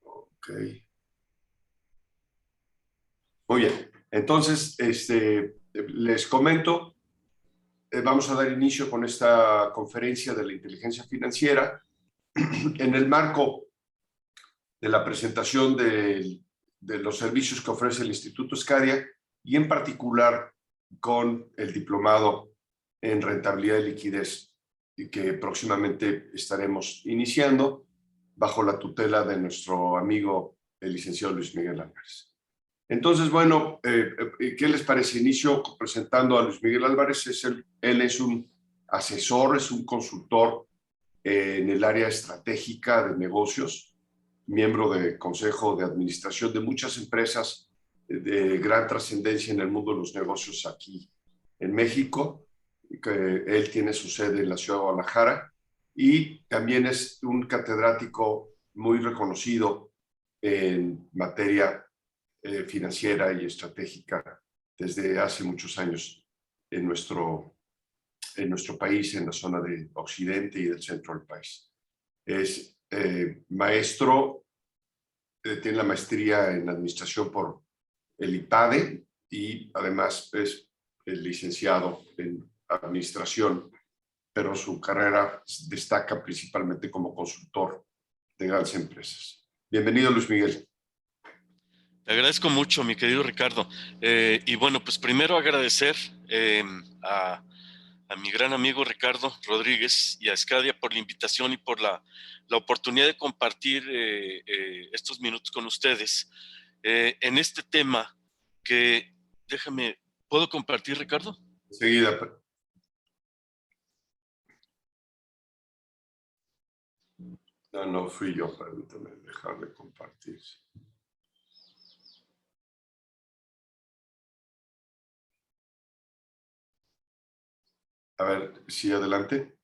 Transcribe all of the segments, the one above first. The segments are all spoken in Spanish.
Ok. Muy bien. Entonces, les comento, vamos a dar inicio con esta conferencia de la inteligencia financiera en el marco de la presentación de los servicios que ofrece el Instituto Scadia y en particular con el diplomado en rentabilidad y liquidez y que próximamente estaremos iniciando bajo la tutela de nuestro amigo el licenciado Luis Miguel Álvarez. Entonces, bueno, ¿qué les parece? Inicio presentando a Luis Miguel Álvarez. Él es un asesor, es un consultor en el área estratégica de negocios, miembro del consejo de administración de muchas empresas de gran trascendencia en el mundo de los negocios aquí en México. Que él tiene su sede en la ciudad de Guadalajara y también es un catedrático muy reconocido en materia financiera y estratégica desde hace muchos años en nuestro país, en la zona de Occidente y del centro del país. Es maestro, tiene la maestría en administración por el IPADE y además es el licenciado en administración, pero su carrera destaca principalmente como consultor de grandes empresas. Bienvenido, Luis Miguel. Te agradezco mucho, mi querido Ricardo. Y bueno, pues primero agradecer a, a mi gran amigo Ricardo Rodríguez y a Scadia por la invitación y por la oportunidad de compartir estos minutos con ustedes en este tema que, déjame, ¿puedo compartir, Ricardo? Enseguida. No, no fui yo, permítame dejar de compartir. A ver, sí, adelante.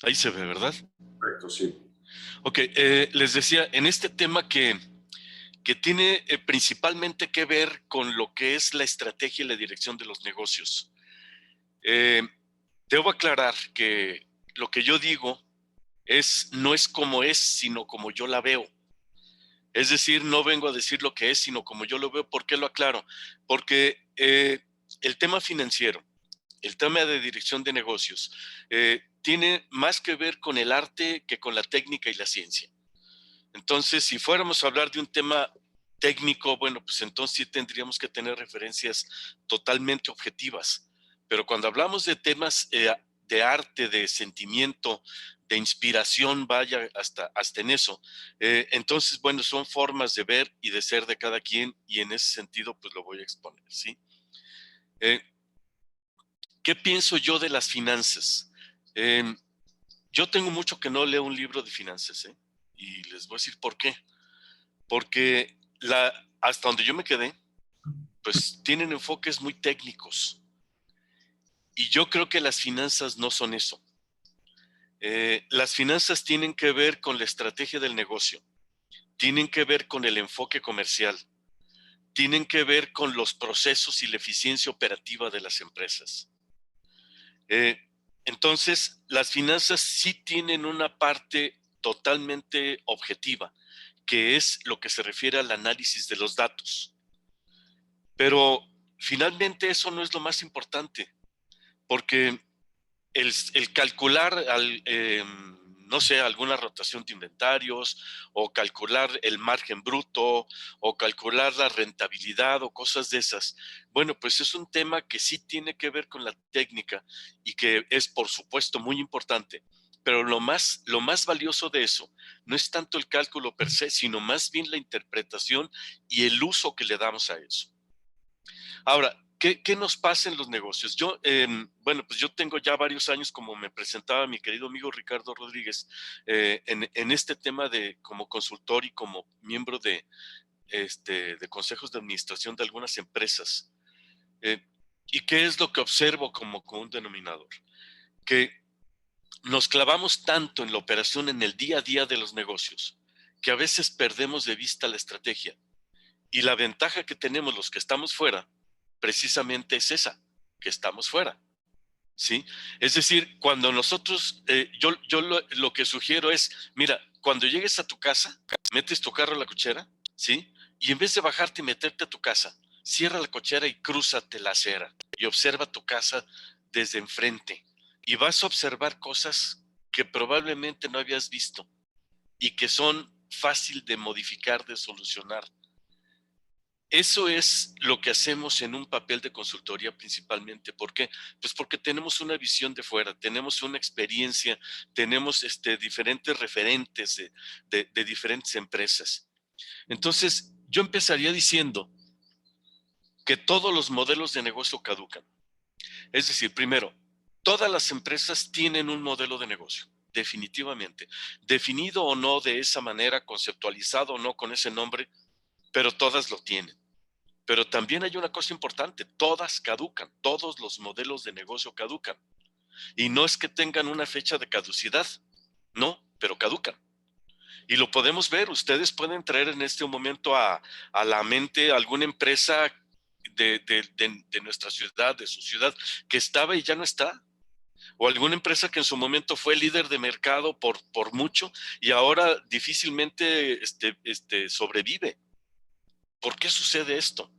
Ahí se ve, ¿verdad? Correcto, sí. Ok, les decía, en este tema que tiene principalmente que ver con lo que es la estrategia y la dirección de los negocios. Debo aclarar que lo que yo digo no es como es, sino como yo la veo. Es decir, no vengo a decir lo que es, sino como yo lo veo. ¿Por qué lo aclaro? Porque el tema financiero, el tema de dirección de negocios, tiene más que ver con el arte que con la técnica y la ciencia. Entonces, si fuéramos a hablar de un tema técnico, bueno, pues entonces sí tendríamos que tener referencias totalmente objetivas. Pero cuando hablamos de temas de arte, de sentimiento, de inspiración, vaya hasta en eso, entonces, bueno, son formas de ver y de ser de cada quien y en ese sentido, pues lo voy a exponer, ¿sí? Eh, ¿Qué pienso yo de las finanzas? Yo tengo mucho que no leo un libro de finanzas, ¿eh? Y les voy a decir por qué. Porque hasta donde yo me quedé, pues tienen enfoques muy técnicos. Y yo creo que las finanzas no son eso. Las finanzas tienen que ver con la estrategia del negocio, tienen que ver con el enfoque comercial, tienen que ver con los procesos y la eficiencia operativa de las empresas. Entonces, las finanzas sí tienen una parte totalmente objetiva, que es lo que se refiere al análisis de los datos. Pero finalmente eso no es lo más importante, porque el calcular, no sé, alguna rotación de inventarios, o calcular el margen bruto, o calcular la rentabilidad, o cosas de esas, bueno, pues es un tema que sí tiene que ver con la técnica y que es, por supuesto, muy importante. Pero lo más valioso de eso no es tanto el cálculo per se, sino más bien la interpretación y el uso que le damos a eso. Ahora, ¿qué nos pasa en los negocios? Bueno, pues yo tengo ya varios años, como me presentaba mi querido amigo Ricardo Rodríguez, en este tema como consultor y como miembro de consejos de administración de algunas empresas. ¿Y qué es lo que observo como un denominador? Que nos clavamos tanto en la operación en el día a día de los negocios, que a veces perdemos de vista la estrategia. Y la ventaja que tenemos los que estamos fuera, precisamente es esa, que estamos fuera, ¿sí? Es decir, cuando nosotros, yo lo que sugiero es, mira, cuando llegues a tu casa, metes tu carro a la cochera, ¿sí? Y en vez de bajarte y meterte a tu casa, cierra la cochera y crúzate la acera y observa tu casa desde enfrente. Y vas a observar cosas que probablemente no habías visto y que son fácil de modificar, de solucionar. Eso es lo que hacemos en un papel de consultoría principalmente. ¿Por qué? Pues porque tenemos una visión de fuera, tenemos una experiencia, tenemos diferentes referentes de diferentes empresas. Entonces, yo empezaría diciendo que todos los modelos de negocio caducan. Es decir, primero, todas las empresas tienen un modelo de negocio, definitivamente. Definido o no de esa manera, conceptualizado o no con ese nombre, pero todas lo tienen. Pero también hay una cosa importante, todas caducan, todos los modelos de negocio caducan. Y no es que tengan una fecha de caducidad, no, pero caducan. Y lo podemos ver, ustedes pueden traer en este momento a la mente alguna empresa de nuestra ciudad, de su ciudad, que estaba y ya no está. O alguna empresa que en su momento fue líder de mercado por mucho y ahora difícilmente sobrevive. ¿Por qué sucede esto?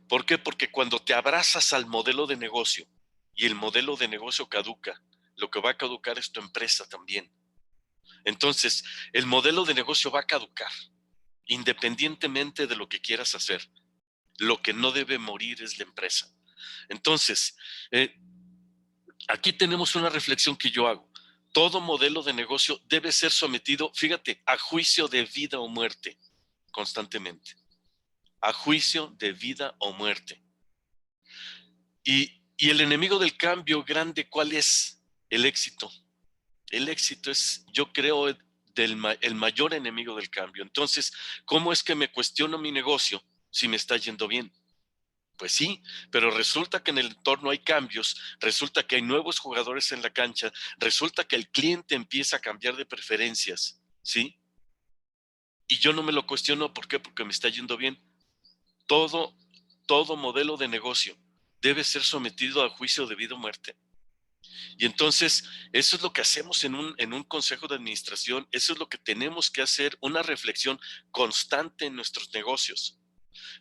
¿Por qué? Porque cuando te abrazas al modelo de negocio y el modelo de negocio caduca, lo que va a caducar es tu empresa también. Entonces, el modelo de negocio va a caducar, independientemente de lo que quieras hacer. Lo que no debe morir es la empresa. Entonces, aquí tenemos una reflexión que yo hago. Todo modelo de negocio debe ser sometido, fíjate, a juicio de vida o muerte constantemente. A juicio de vida o muerte. Y el enemigo del cambio grande, ¿cuál es? El éxito. El éxito es, yo creo, el mayor enemigo del cambio. Entonces, ¿cómo es que me cuestiono mi negocio si me está yendo bien? Pues sí, pero resulta que en el entorno hay cambios, resulta que hay nuevos jugadores en la cancha, resulta que el cliente empieza a cambiar de preferencias, ¿sí? Y yo no me lo cuestiono, ¿por qué? Porque me está yendo bien. Todo, todo modelo de negocio debe ser sometido a juicio de vida o muerte. Y entonces, eso es lo que hacemos en un consejo de administración, eso es lo que tenemos que hacer, una reflexión constante en nuestros negocios.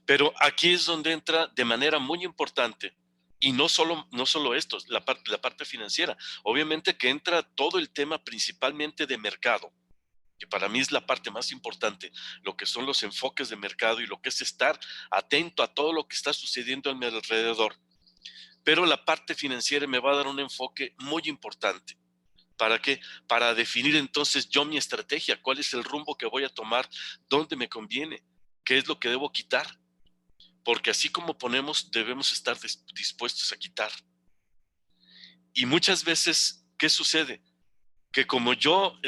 Pero aquí es donde entra de manera muy importante, y no solo esto, la parte financiera, obviamente que entra todo el tema principalmente de mercado, que para mí es la parte más importante, lo que son los enfoques de mercado y lo que es estar atento a todo lo que está sucediendo a mi alrededor. Pero la parte financiera me va a dar un enfoque muy importante. ¿Para qué? Para definir entonces yo mi estrategia, cuál es el rumbo que voy a tomar, dónde me conviene, qué es lo que debo quitar. Porque así como ponemos, debemos estar dispuestos a quitar. Y muchas veces, ¿qué sucede? Que como yo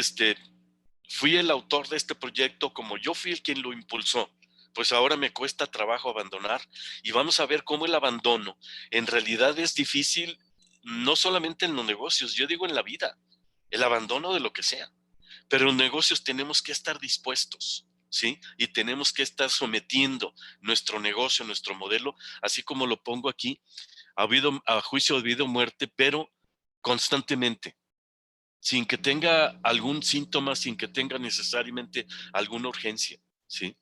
fui el autor de este proyecto, como yo fui el quien lo impulsó, pues ahora me cuesta trabajo abandonar. Y vamos a ver cómo el abandono en realidad es difícil, no solamente en los negocios, yo digo en la vida, el abandono de lo que sea. Pero en negocios tenemos que estar dispuestos, ¿sí? Y tenemos que estar sometiendo nuestro negocio, nuestro modelo, así como lo pongo aquí, a juicio de vida o muerte, pero constantemente, sin que tenga algún síntoma, sin que tenga necesariamente alguna urgencia, ¿sí?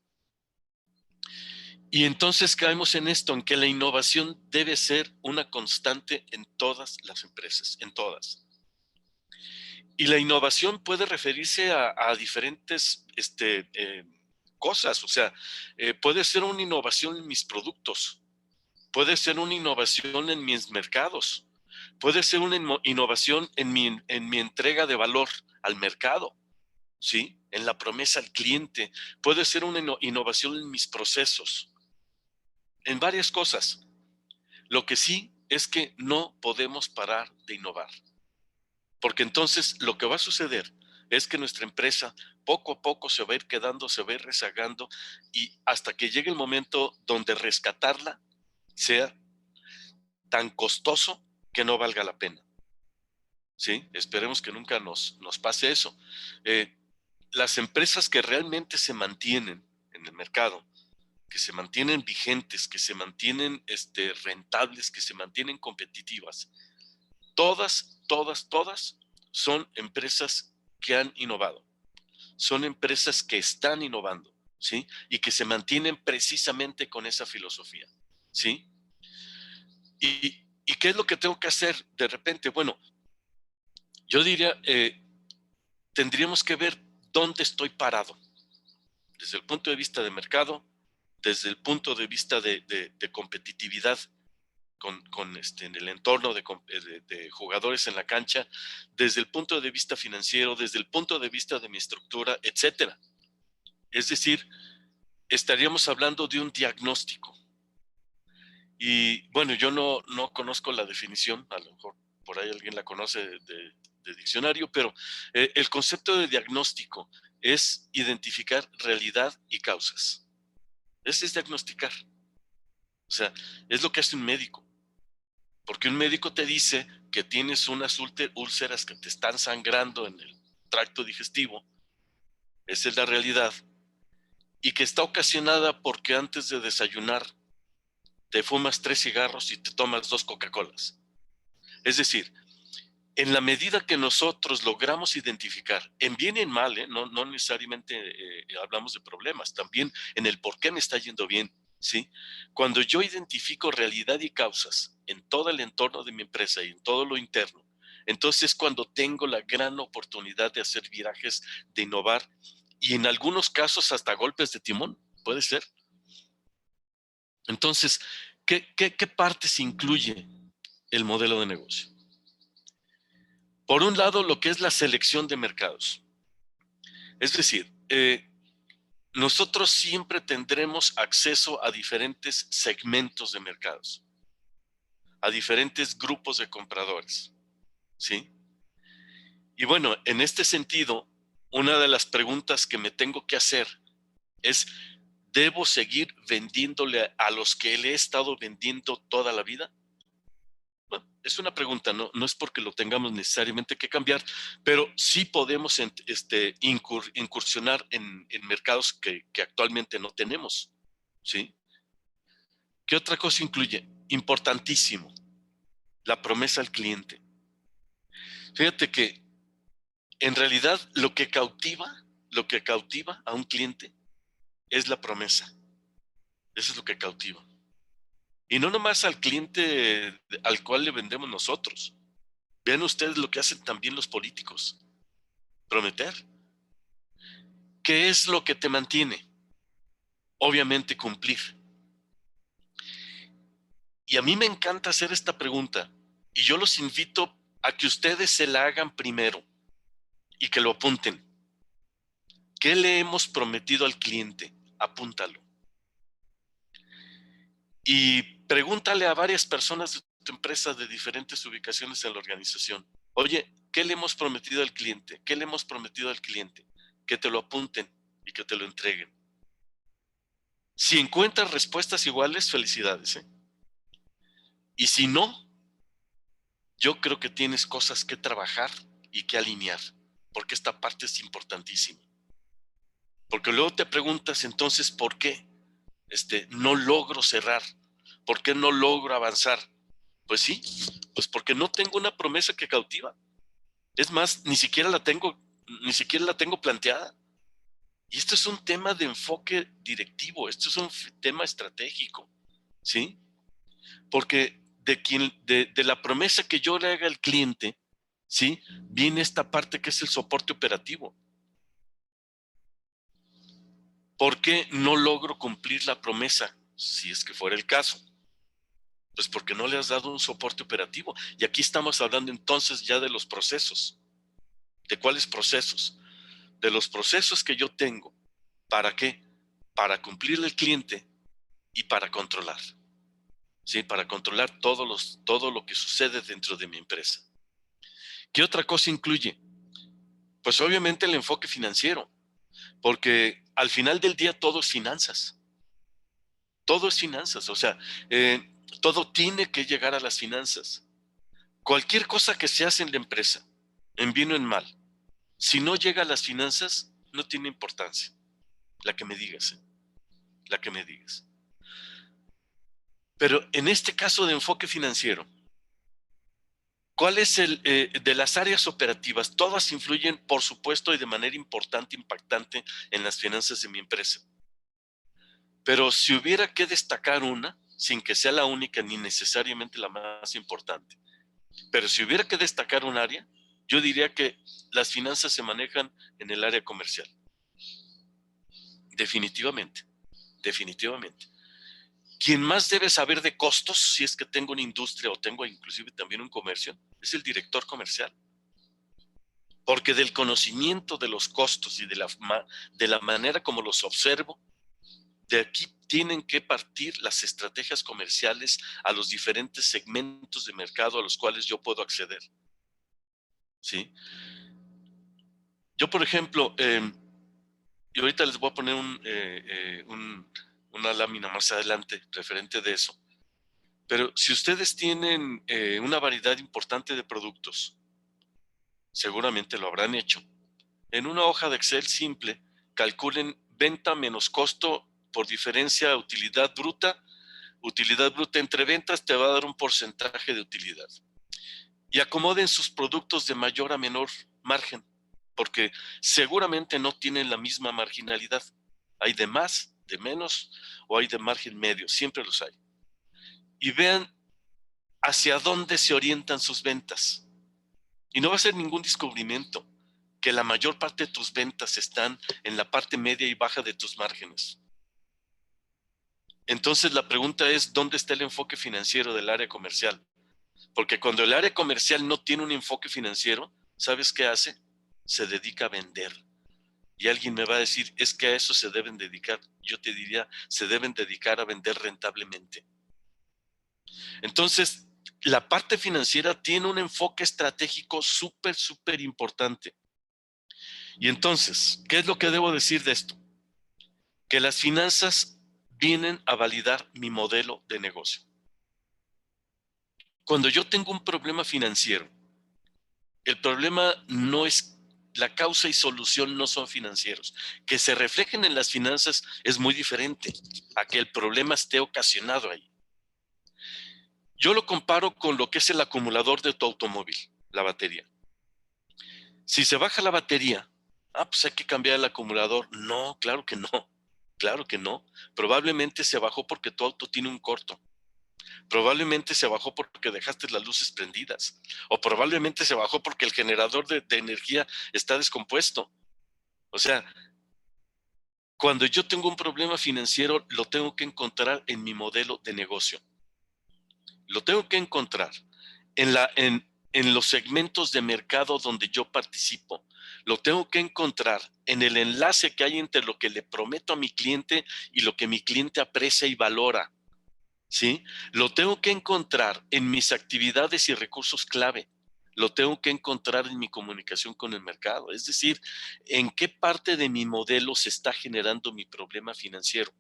Y entonces caemos en esto, en que la innovación debe ser una constante en todas las empresas, en todas. Y la innovación puede referirse a diferentes cosas, o sea, puede ser una innovación en mis productos, puede ser una innovación en mis mercados, puede ser una innovación en mi entrega de valor al mercado, ¿sí? En la promesa al cliente, puede ser una innovación en mis procesos, en varias cosas. Lo que sí es que no podemos parar de innovar. Porque entonces lo que va a suceder es que nuestra empresa poco a poco se va a ir quedando, se va a ir rezagando y hasta que llegue el momento donde rescatarla sea tan costoso que no valga la pena. ¿Sí? Esperemos que nunca nos pase eso. Las empresas que realmente se mantienen en el mercado que se mantienen vigentes, que se mantienen rentables, que se mantienen competitivas, todas son empresas que han innovado, son empresas que están innovando, ¿sí? Y que se mantienen precisamente con esa filosofía, ¿sí? ¿Y qué es lo que tengo que hacer de repente? Bueno, yo diría, tendríamos que ver dónde estoy parado, desde el punto de vista de mercado, desde el punto de vista de competitividad en el entorno de jugadores en la cancha, desde el punto de vista financiero, desde el punto de vista de mi estructura, etcétera. Es decir, estaríamos hablando de un diagnóstico. Y bueno, yo no conozco la definición, a lo mejor por ahí alguien la conoce de diccionario, pero el concepto de diagnóstico es identificar realidad y causas. Ese es diagnosticar. O sea, es lo que hace un médico. Porque un médico te dice que tienes unas úlceras que te están sangrando en el tracto digestivo. Esa es la realidad. Y que está ocasionada porque antes de desayunar te fumas 3 cigarros y te tomas 2 Coca-Colas. Es decir, en la medida que nosotros logramos identificar, en bien y en mal, no necesariamente hablamos de problemas, también en el por qué me está yendo bien, ¿sí? Cuando yo identifico realidad y causas en todo el entorno de mi empresa y en todo lo interno, entonces cuando tengo la gran oportunidad de hacer virajes, de innovar y en algunos casos hasta golpes de timón, puede ser. Entonces, ¿qué partes incluye el modelo de negocio? Por un lado, lo que es la selección de mercados. Es decir, nosotros siempre tendremos acceso a diferentes segmentos de mercados, a diferentes grupos de compradores, ¿sí? Y bueno, en este sentido, una de las preguntas que me tengo que hacer es, ¿debo seguir vendiéndole a los que le he estado vendiendo toda la vida? Bueno, es una pregunta, no es porque lo tengamos necesariamente que cambiar, pero sí podemos incursionar en mercados que actualmente no tenemos, ¿sí? ¿Qué otra cosa incluye? Importantísimo, la promesa al cliente. Fíjate que en realidad lo que cautiva a un cliente es la promesa. Eso es lo que cautiva. Y no nomás al cliente al cual le vendemos nosotros. Vean ustedes lo que hacen también los políticos. Prometer. ¿Qué es lo que te mantiene? Obviamente cumplir. Y a mí me encanta hacer esta pregunta y yo los invito a que ustedes se la hagan primero y que lo apunten. ¿Qué le hemos prometido al cliente? Apúntalo. Y pregúntale a varias personas de tu empresa de diferentes ubicaciones en la organización. Oye, ¿qué le hemos prometido al cliente? ¿Qué le hemos prometido al cliente? Que te lo apunten y que te lo entreguen. Si encuentras respuestas iguales, felicidades, ¿eh? Y si no, yo creo que tienes cosas que trabajar y que alinear, porque esta parte es importantísima. Porque luego te preguntas entonces, ¿por qué no logro cerrar? ¿Por qué no logro avanzar? Pues sí, pues porque no tengo una promesa que cautiva. Es más, ni siquiera la tengo planteada. Y esto es un tema de enfoque directivo, esto es un tema estratégico, ¿sí? Porque de la promesa que yo le haga al cliente, ¿sí? Viene esta parte que es el soporte operativo. ¿Por qué no logro cumplir la promesa? Si es que fuera el caso. Pues porque no le has dado un soporte operativo. Y aquí estamos hablando entonces ya de los procesos. ¿De cuáles procesos? De los procesos que yo tengo. ¿Para qué? Para cumplirle al cliente y para controlar. ¿Sí? Para controlar todo lo que sucede dentro de mi empresa. ¿Qué otra cosa incluye? Pues obviamente el enfoque financiero, porque al final del día todo es finanzas. Todo es finanzas, o sea, todo tiene que llegar a las finanzas. Cualquier cosa que se hace en la empresa, en bien o en mal, si no llega a las finanzas, no tiene importancia, la que me digas. la que me digas. Pero en este caso de enfoque financiero, ¿cuál es el de las áreas operativas? Todas influyen, por supuesto, y de manera importante, impactante en las finanzas de mi empresa. Pero si hubiera que destacar una, sin que sea la única ni necesariamente la más importante, pero si hubiera que destacar un área, yo diría que las finanzas se manejan en el área comercial. Definitivamente, definitivamente. Quien más debe saber de costos, si es que tengo una industria o tengo inclusive también un comercio, es el director comercial. Porque del conocimiento de los costos y de la manera como los observo, de aquí tienen que partir las estrategias comerciales a los diferentes segmentos de mercado a los cuales yo puedo acceder. ¿Sí? Yo, por ejemplo, y ahorita les voy a poner una lámina más adelante referente de eso, pero si ustedes tienen una variedad importante de productos, seguramente lo habrán hecho. En una hoja de Excel simple, calculen venta menos costo por diferencia utilidad bruta. Utilidad bruta entre ventas te va a dar un porcentaje de utilidad. Y acomoden sus productos de mayor a menor margen, porque seguramente no tienen la misma marginalidad. Hay de más, de menos, o hay de margen medio, siempre los hay. Y vean hacia dónde se orientan sus ventas. Y no va a ser ningún descubrimiento que la mayor parte de tus ventas están en la parte media y baja de tus márgenes. Entonces la pregunta es, ¿dónde está el enfoque financiero del área comercial? Porque cuando el área comercial no tiene un enfoque financiero, ¿sabes qué hace? Se dedica a vender. Y alguien me va a decir, es que a eso se deben dedicar. Yo te diría, se deben dedicar a vender rentablemente. Entonces, la parte financiera tiene un enfoque estratégico súper, súper importante. Y entonces, ¿qué es lo que debo decir de esto? Que las finanzas vienen a validar mi modelo de negocio. Cuando yo tengo un problema financiero, el problema no es, la causa y solución no son financieros. Que se reflejen en las finanzas es muy diferente a que el problema esté ocasionado ahí. Yo lo comparo con lo que es el acumulador de tu automóvil, la batería. Si se baja la batería, pues hay que cambiar el acumulador. No, claro que no. Claro que no. Probablemente se bajó porque tu auto tiene un corto. Probablemente se bajó porque dejaste las luces prendidas. O probablemente se bajó porque el generador de energía está descompuesto. O sea, cuando yo tengo un problema financiero, lo tengo que encontrar en mi modelo de negocio. Lo tengo que encontrar en los segmentos de mercado donde yo participo. Lo tengo que encontrar en el enlace que hay entre lo que le prometo a mi cliente y lo que mi cliente aprecia y valora. ¿Sí? Lo tengo que encontrar en mis actividades y recursos clave. Lo tengo que encontrar en mi comunicación con el mercado. Es decir, en qué parte de mi modelo se está generando mi problema financiero,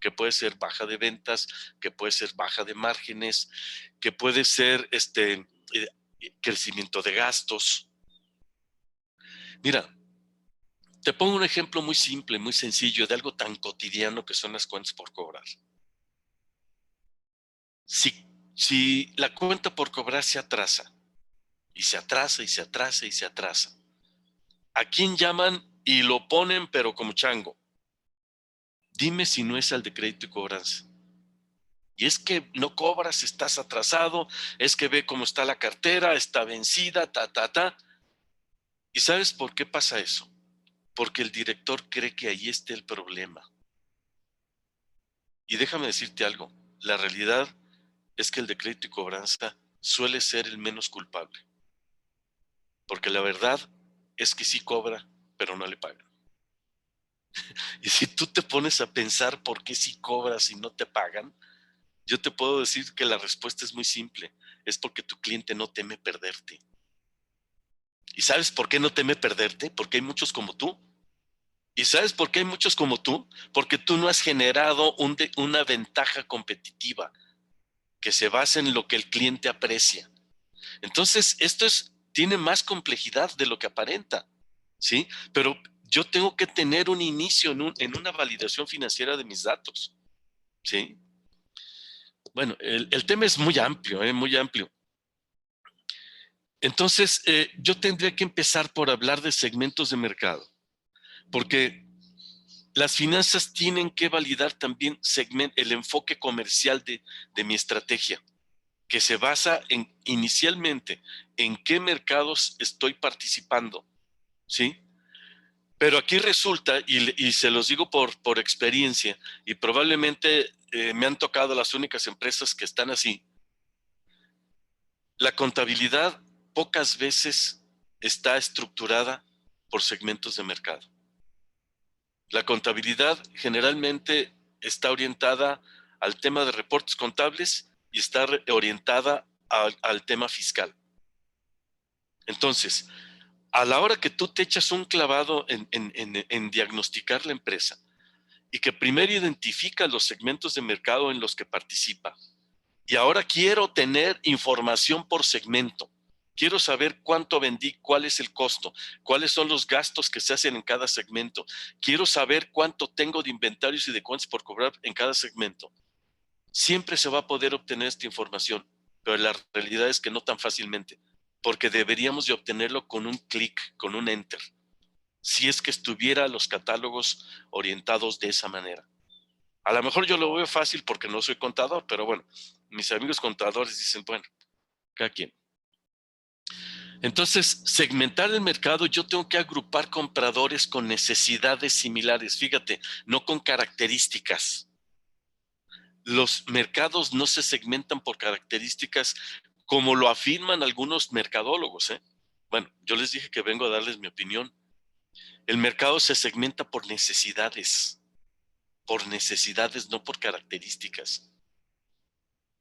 que puede ser baja de ventas, que puede ser baja de márgenes, que puede ser crecimiento de gastos. Mira, te pongo un ejemplo muy simple, muy sencillo, de algo tan cotidiano que son las cuentas por cobrar. Si la cuenta por cobrar se atrasa, y se atrasa, y se atrasa, y se atrasa, ¿a quién llaman y lo ponen pero como chango? Dime si no es al de crédito y cobranza. Y es que no cobras, estás atrasado, es que ve cómo está la cartera, está vencida, ta. ¿Y sabes por qué pasa eso? Porque el director cree que ahí está el problema. Y déjame decirte algo, la realidad es que el de crédito y cobranza suele ser el menos culpable. Porque la verdad es que sí cobra, pero no le pagan. Y si tú te pones a pensar por qué sí cobras y no te pagan, yo te puedo decir que la respuesta es muy simple. Es porque tu cliente no teme perderte. ¿Y sabes por qué no teme perderte? Porque hay muchos como tú. ¿Y sabes por qué hay muchos como tú? Porque tú no has generado una ventaja competitiva que se basa en lo que el cliente aprecia. Entonces, tiene más complejidad de lo que aparenta, ¿sí? Pero yo tengo que tener un inicio en una validación financiera de mis datos, ¿sí? Bueno, el tema es muy amplio, muy amplio. Entonces, yo tendría que empezar por hablar de segmentos de mercado, porque las finanzas tienen que validar también el enfoque comercial de mi estrategia, que se basa inicialmente en qué mercados estoy participando, ¿sí? Pero aquí resulta, y se los digo por experiencia, y probablemente me han tocado las únicas empresas que están así, la contabilidad pocas veces está estructurada por segmentos de mercado. La contabilidad generalmente está orientada al tema de reportes contables y está orientada al tema fiscal. Entonces, a la hora que tú te echas un clavado en diagnosticar la empresa y que primero identifica los segmentos de mercado en los que participa, y ahora quiero tener información por segmento. Quiero saber cuánto vendí, cuál es el costo, cuáles son los gastos que se hacen en cada segmento. Quiero saber cuánto tengo de inventarios y de cuentas por cobrar en cada segmento. Siempre se va a poder obtener esta información, pero la realidad es que no tan fácilmente, porque deberíamos de obtenerlo con un clic, con un enter, si es que estuviera los catálogos orientados de esa manera. A lo mejor yo lo veo fácil porque no soy contador, pero bueno, mis amigos contadores dicen, bueno, cada quien. Entonces, segmentar el mercado, yo tengo que agrupar compradores con necesidades similares, fíjate, no con características. Los mercados no se segmentan por características como lo afirman algunos mercadólogos, ¿eh? Bueno, yo les dije que vengo a darles mi opinión. El mercado se segmenta por necesidades, no por características.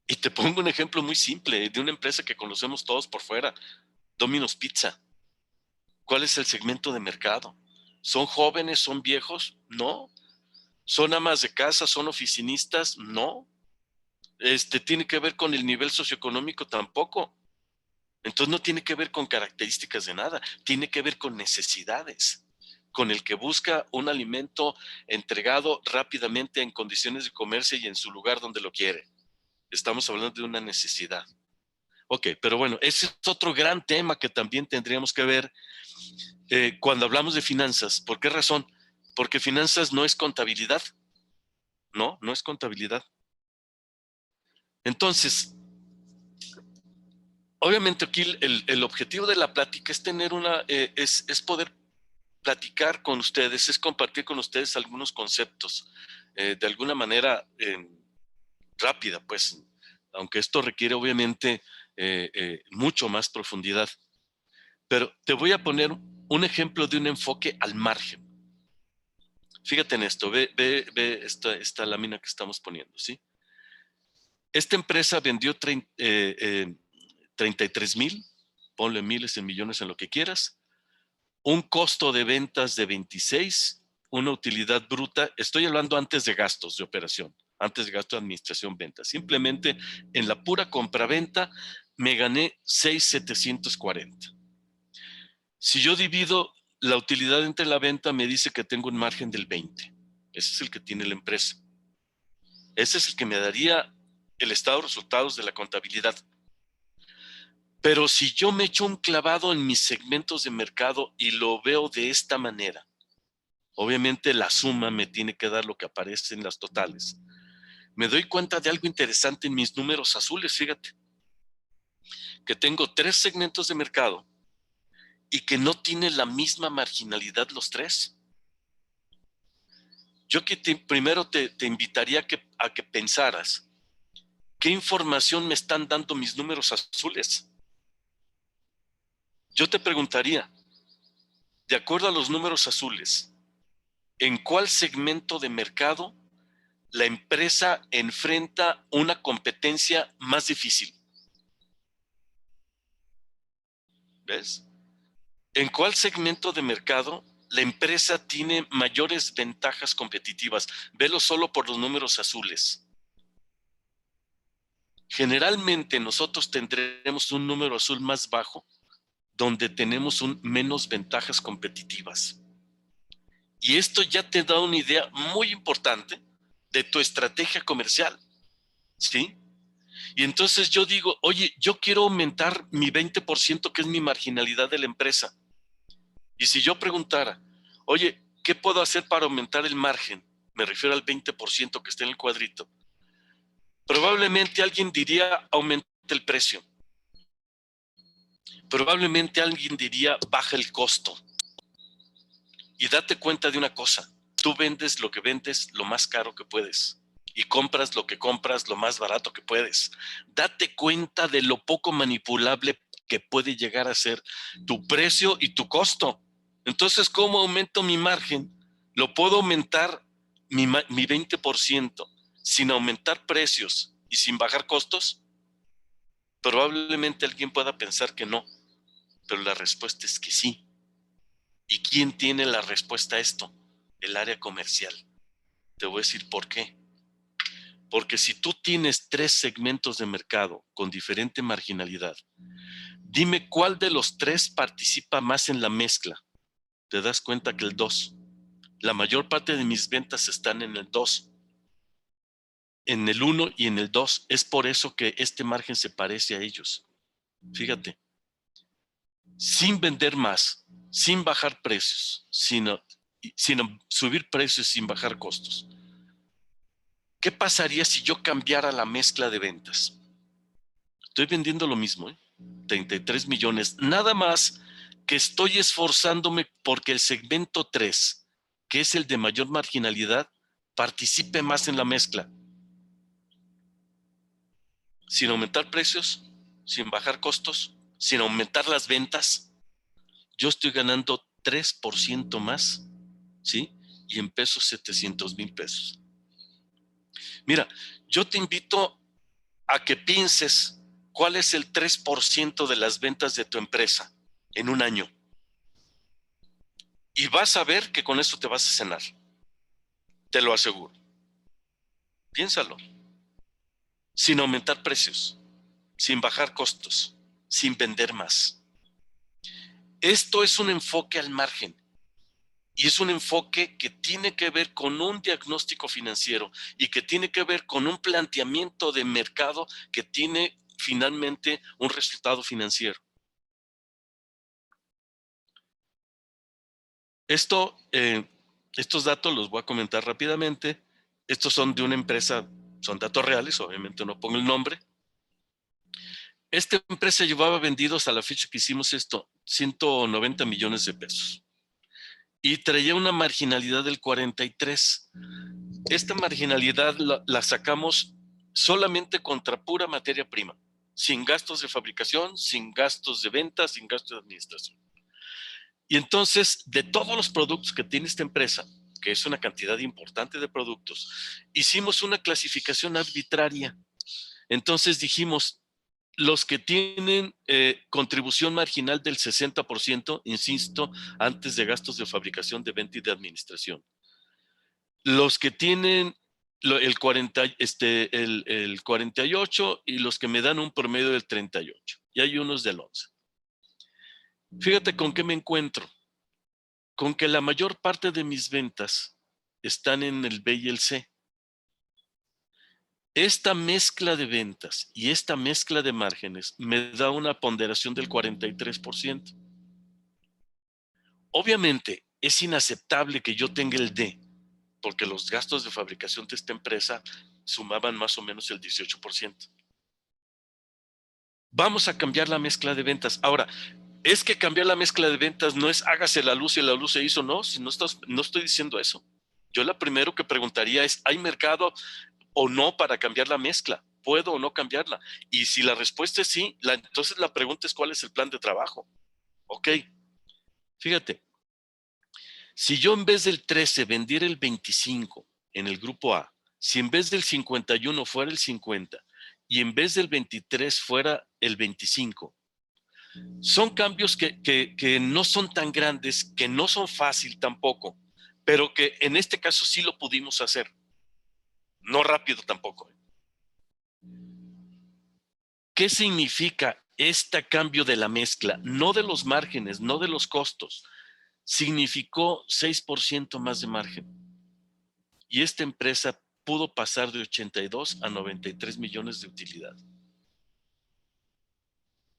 Y te pongo un ejemplo muy simple de una empresa que conocemos todos por fuera, Domino's Pizza. ¿Cuál es el segmento de mercado? ¿Son jóvenes? ¿Son viejos? No. ¿Son amas de casa? ¿Son oficinistas? No. ¿Tiene que ver con el nivel socioeconómico? Tampoco. Entonces no tiene que ver con características de nada, tiene que ver con necesidades, con el que busca un alimento entregado rápidamente en condiciones de comerse y en su lugar donde lo quiere. Estamos hablando de una necesidad. Ok, pero bueno, ese es otro gran tema que también tendríamos que ver cuando hablamos de finanzas. ¿Por qué razón? Porque finanzas no es contabilidad. No, no es contabilidad. Entonces, obviamente aquí el objetivo de la plática es tener es poder platicar con ustedes, es compartir con ustedes algunos conceptos de alguna manera rápida, pues, aunque esto requiere obviamente mucho más profundidad. Pero te voy a poner un ejemplo de un enfoque al margen. Fíjate en esto, ve esta lámina que estamos poniendo, ¿sí? Esta empresa vendió 33,000, ponle miles en millones en lo que quieras, un costo de ventas de 26, una utilidad bruta, estoy hablando antes de gastos de operación, antes de gasto de administración, venta. Simplemente en la pura compraventa me gané 6,740. Si yo divido la utilidad entre la venta, me dice que tengo un margen del 20. Ese es el que tiene la empresa. Ese es el que me daría el estado de resultados de la contabilidad. Pero si yo me echo un clavado en mis segmentos de mercado y lo veo de esta manera, obviamente la suma me tiene que dar lo que aparece en las totales. Me doy cuenta de algo interesante en mis números azules, fíjate, que tengo 3 segmentos de mercado y que no tienen la misma marginalidad los 3. Yo que primero te invitaría a que pensaras, ¿qué información me están dando mis números azules? Yo te preguntaría, de acuerdo a los números azules, ¿en cuál segmento de mercado la empresa enfrenta una competencia más difícil? ¿Ves? ¿En cuál segmento de mercado la empresa tiene mayores ventajas competitivas? Velo solo por los números azules. Generalmente nosotros tendremos un número azul más bajo donde tenemos menos ventajas competitivas. Y esto ya te da una idea muy importante de tu estrategia comercial, ¿sí? Y entonces yo digo, oye, yo quiero aumentar mi 20%, que es mi marginalidad de la empresa. Y si yo preguntara, oye, ¿qué puedo hacer para aumentar el margen? Me refiero al 20% que está en el cuadrito. Probablemente alguien diría, aumenta el precio. Probablemente alguien diría, baja el costo. Y date cuenta de una cosa, tú vendes lo que vendes lo más caro que puedes y compras lo que compras lo más barato que puedes. Date cuenta de lo poco manipulable que puede llegar a ser tu precio y tu costo. Entonces, ¿cómo aumento mi margen? Lo puedo aumentar mi 20% sin aumentar precios y sin bajar costos. Probablemente alguien pueda pensar que no, pero la respuesta es que sí. ¿Y quién tiene la respuesta a esto? El área comercial. Te voy a decir por qué. Porque si tú tienes 3 segmentos de mercado con diferente marginalidad, dime cuál de los 3 participa más en la mezcla. Te das cuenta que el 2. La mayor parte de mis ventas están en el 2, en el 1 y en el 2. Es por eso que este margen se parece a ellos. Fíjate, sin vender más, sin bajar precios, sino subir precios, sin bajar costos. ¿Qué pasaría si yo cambiara la mezcla de ventas? Estoy vendiendo lo mismo, 33 millones. Nada más que estoy esforzándome porque el segmento 3, que es el de mayor marginalidad, participe más en la mezcla. Sin aumentar precios, sin bajar costos, sin aumentar las ventas, yo estoy ganando 3% más, ¿sí? Y en pesos, 700,000 pesos. Mira, yo te invito a que pienses cuál es el 3% de las ventas de tu empresa en un año. Y vas a ver que con eso te vas a cenar. Te lo aseguro. Piénsalo. Sin aumentar precios, sin bajar costos, sin vender más. Esto es un enfoque al margen. Y es un enfoque que tiene que ver con un diagnóstico financiero y que tiene que ver con un planteamiento de mercado que tiene finalmente un resultado financiero. Estos datos los voy a comentar rápidamente. Estos son de una empresa, son datos reales, obviamente no pongo el nombre. Esta empresa llevaba vendidos a la fecha que hicimos esto 190 millones de pesos y traía una marginalidad del 43. Esta marginalidad la sacamos solamente contra pura materia prima, sin gastos de fabricación, sin gastos de venta, sin gastos de administración. Y entonces, de todos los productos que tiene esta empresa, que es una cantidad importante de productos, hicimos una clasificación arbitraria. Entonces dijimos, los que tienen contribución marginal del 60%, insisto, antes de gastos de fabricación, de venta y de administración. Los que tienen el 48 y los que me dan un promedio del 38. Y hay unos del 11. Fíjate con qué me encuentro. Con que la mayor parte de mis ventas están en el B y el C. Esta mezcla de ventas y esta mezcla de márgenes me da una ponderación del 43%. Obviamente, es inaceptable que yo tenga el D, porque los gastos de fabricación de esta empresa sumaban más o menos el 18%. Vamos a cambiar la mezcla de ventas. Ahora, es que cambiar la mezcla de ventas no es hágase la luz y la luz se hizo. No, si no estoy diciendo eso. Yo lo primero que preguntaría es, ¿hay mercado o no para cambiar la mezcla? ¿Puedo o no cambiarla? Y si la respuesta es sí, entonces la pregunta es, ¿cuál es el plan de trabajo? Ok, fíjate, si yo en vez del 13 vendiera el 25 en el grupo A, si en vez del 51 fuera el 50 y en vez del 23 fuera el 25, son cambios que no son tan grandes, que no son fácil tampoco, pero que en este caso sí lo pudimos hacer. No rápido tampoco. ¿Qué significa este cambio de la mezcla? No de los márgenes, no de los costos, significó 6% más de margen. Y esta empresa pudo pasar de 82 a 93 millones de utilidad.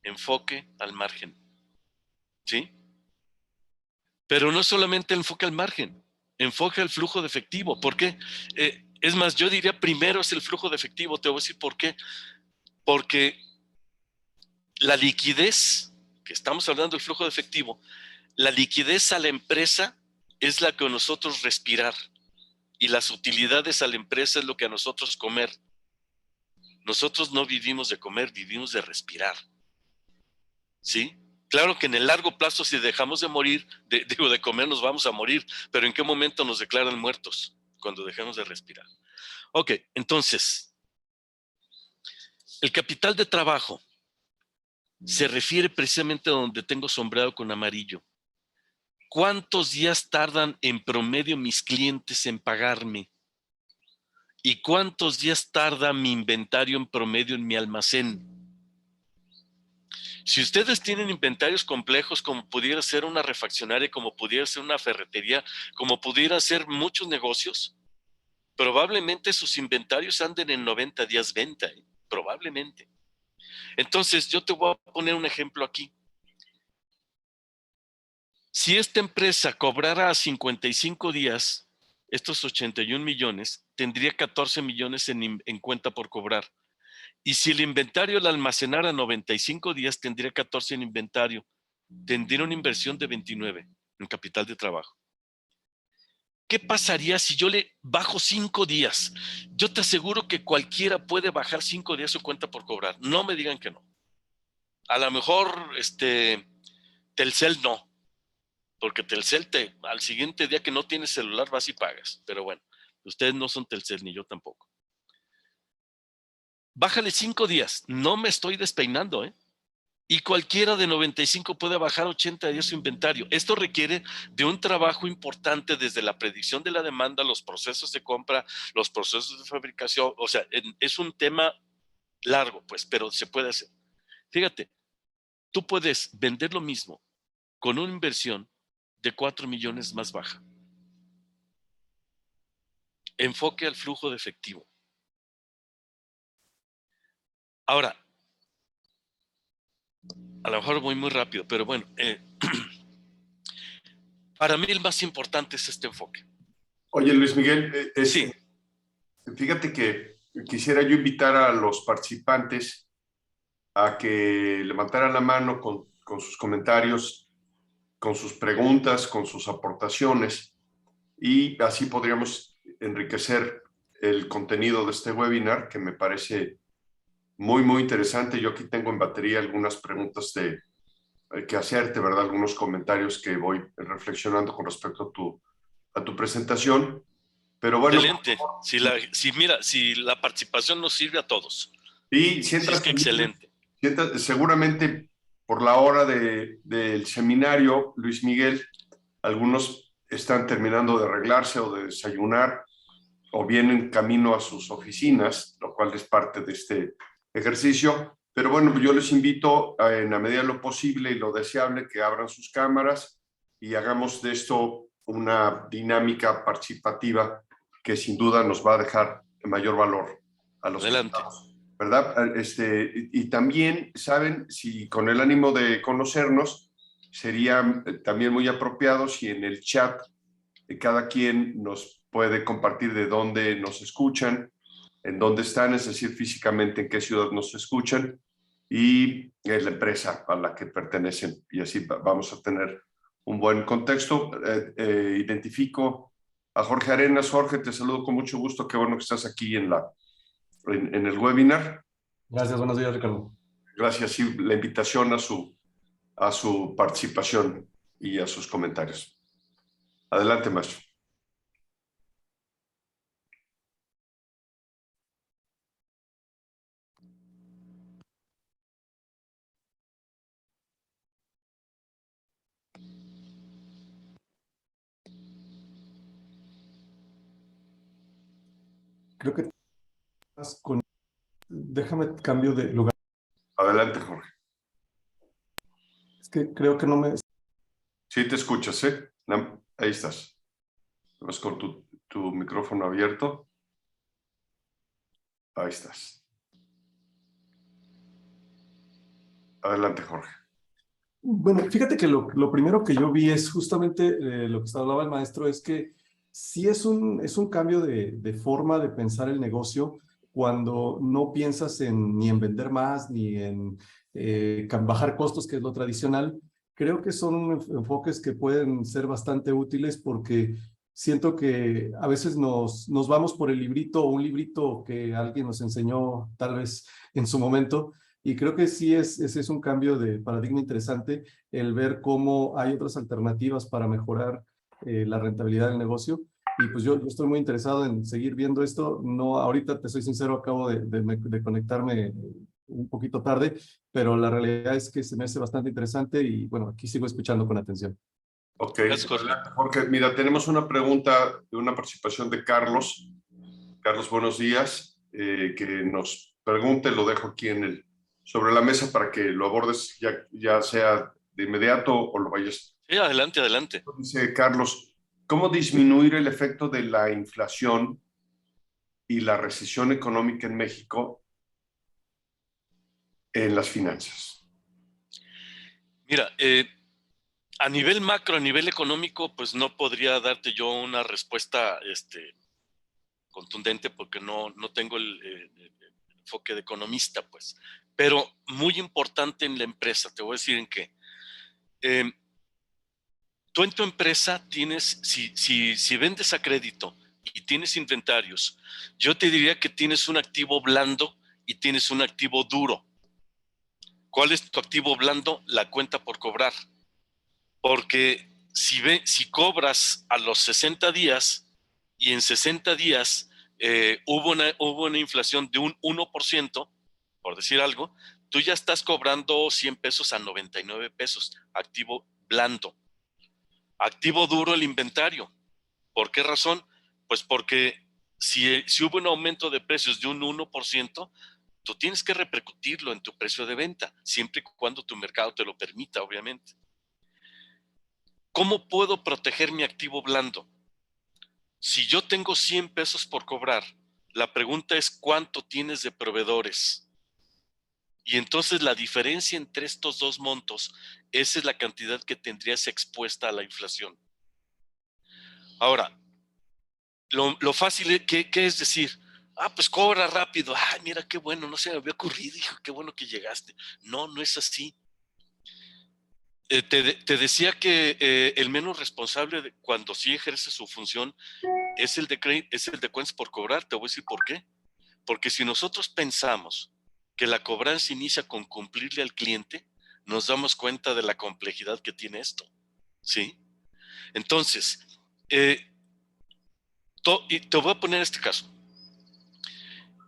Enfoque al margen. ¿Sí? Pero no solamente enfoque al margen, enfoque al flujo de efectivo. ¿Por qué? Es más, yo diría primero es el flujo de efectivo. Te voy a decir por qué. Porque la liquidez, que estamos hablando del flujo de efectivo, la liquidez a la empresa es la que a nosotros respirar y las utilidades a la empresa es lo que a nosotros comer. Nosotros no vivimos de comer, vivimos de respirar. ¿Sí? Claro que en el largo plazo, si dejamos de morir, de comer, nos vamos a morir, pero ¿en qué momento nos declaran muertos? Cuando dejemos de respirar. Ok, entonces, el capital de trabajo se refiere precisamente a donde tengo sombreado con amarillo. ¿Cuántos días tardan en promedio mis clientes en pagarme? ¿Y cuántos días tarda mi inventario en promedio en mi almacén? Si ustedes tienen inventarios complejos, como pudiera ser una refaccionaria, como pudiera ser una ferretería, como pudiera ser muchos negocios, probablemente sus inventarios anden en 90 días venta, probablemente. Entonces, yo te voy a poner un ejemplo aquí. Si esta empresa cobrara a 55 días, estos 81 millones, tendría 14 millones en cuenta por cobrar. Y si el inventario la almacenara a 95 días, tendría 14 en inventario. Tendría una inversión de 29 en capital de trabajo. ¿Qué pasaría si yo le bajo 5 días? Yo te aseguro que cualquiera puede bajar 5 días su cuenta por cobrar. No me digan que no. A lo mejor Telcel no, porque Telcel al siguiente día que no tienes celular vas y pagas. Pero bueno, ustedes no son Telcel ni yo tampoco. Bájale 5 días. No me estoy despeinando, ¿eh? Y cualquiera de 95 puede bajar 80 días su inventario. Esto requiere de un trabajo importante desde la predicción de la demanda, los procesos de compra, los procesos de fabricación. O sea, es un tema largo, pues, pero se puede hacer. Fíjate, tú puedes vender lo mismo con una inversión de 4 millones más baja. Enfoque al flujo de efectivo. Ahora, a lo mejor voy muy rápido, pero bueno, para mí el más importante es este enfoque. Oye, Luis Miguel, Sí. fíjate que quisiera yo invitar a los participantes a que levantaran la mano con sus comentarios, con sus preguntas, con sus aportaciones, y así podríamos enriquecer el contenido de este webinar, que me parece muy, muy interesante. Yo aquí tengo en batería algunas preguntas que hacerte, ¿verdad? Algunos comentarios que voy reflexionando con respecto a tu presentación. Pero bueno, Excelente. Si la participación nos sirve a todos. y Sí, es que excelente. seguramente por la hora del seminario, Luis Miguel, algunos están terminando de arreglarse o de desayunar o vienen camino a sus oficinas, lo cual es parte de este ejercicio. Pero bueno, yo les invito en la medida de lo posible y lo deseable que abran sus cámaras y hagamos de esto una dinámica participativa que sin duda nos va a dejar mayor valor a los que Adelante. estamos, ¿verdad? Y también, ¿saben? Si con el ánimo de conocernos, sería también muy apropiado si en el chat cada quien nos puede compartir de dónde nos escuchan, en dónde están, es decir, físicamente en qué ciudad nos escuchan y la empresa a la que pertenecen. Y así vamos a tener un buen contexto. Identifico a Jorge Arenas. Jorge, te saludo con mucho gusto. Qué bueno que estás aquí en el webinar. Gracias, buenos días, Ricardo. Gracias. Y la invitación a su participación y a sus comentarios. Adelante, maestro. Creo que estás con... Déjame cambio de lugar. Adelante, Jorge. Es que creo que no me... Sí, te escuchas, ¿eh? Ahí estás. Vas con tu micrófono abierto. Ahí estás. Adelante, Jorge. Bueno, fíjate que lo primero que yo vi es justamente lo que hablaba el maestro, es que sí es un cambio de forma de pensar el negocio cuando no piensas ni en vender más, ni en bajar costos, que es lo tradicional. Creo que son enfoques que pueden ser bastante útiles porque siento que a veces nos vamos por el librito o un librito que alguien nos enseñó tal vez en su momento. Y creo que sí ese es un cambio de paradigma interesante, el ver cómo hay otras alternativas para mejorar la rentabilidad del negocio. Y pues yo estoy muy interesado en seguir viendo esto. No, ahorita te soy sincero, acabo de conectarme un poquito tarde, pero la realidad es que se me hace bastante interesante y bueno, aquí sigo escuchando con atención. Ok, Gracias, Jorge. adelante, Jorge. Mira, tenemos una pregunta de una participación de Carlos. Carlos, buenos días. Que nos pregunte, lo dejo aquí sobre la mesa para que lo abordes ya sea de inmediato o lo vayas. Sí, adelante, adelante. Dice Carlos, ¿cómo disminuir el efecto de la inflación y la recesión económica en México en las finanzas? Mira, a nivel macro, a nivel económico, pues no podría darte yo una respuesta contundente porque no tengo el enfoque de economista, pues. Pero muy importante en la empresa, te voy a decir en qué. Tú en tu empresa tienes, si vendes a crédito y tienes inventarios, yo te diría que tienes un activo blando y tienes un activo duro. ¿Cuál es tu activo blando? La cuenta por cobrar. Porque si cobras a los 60 días y en 60 días hubo una inflación de un 1%, por decir algo, tú ya estás cobrando 100 pesos a 99 pesos, activo blando. Activo duro el inventario. ¿Por qué razón? Pues porque si hubo un aumento de precios de un 1%, tú tienes que repercutirlo en tu precio de venta, siempre y cuando tu mercado te lo permita, obviamente. ¿Cómo puedo proteger mi activo blando? Si yo tengo 100 pesos por cobrar, la pregunta es ¿cuánto tienes de proveedores? Y entonces la diferencia entre estos dos montos, esa es la cantidad que tendrías expuesta a la inflación. Ahora, lo fácil, ¿qué es decir? Pues cobra rápido. Ay, mira qué bueno, no se me había ocurrido, hijo, qué bueno que llegaste. No es así. Te decía que el menos responsable cuando sí ejerce su función es el de cuentas por cobrar. Te voy a decir por qué. Porque si nosotros pensamos que la cobranza inicia con cumplirle al cliente, nos damos cuenta de la complejidad que tiene esto. ¿Sí? Entonces, y te voy a poner este caso.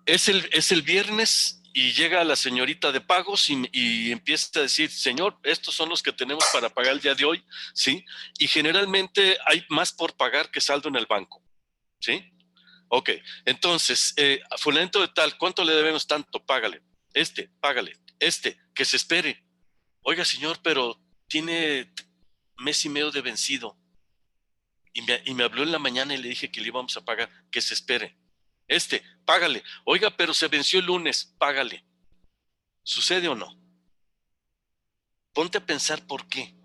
Es el viernes y llega la señorita de pagos y empieza a decir, señor, estos son los que tenemos para pagar el día de hoy, ¿sí? Y generalmente hay más por pagar que saldo en el banco, ¿sí? Ok, entonces, fulanito de tal, ¿cuánto le debemos tanto? Págale. Págale. Que se espere. Oiga, señor, pero tiene mes y medio de vencido. Y me habló en la mañana y le dije que le íbamos a pagar, que se espere. Págale. Oiga, pero se venció el lunes, págale. ¿Sucede o no? Ponte a pensar por qué.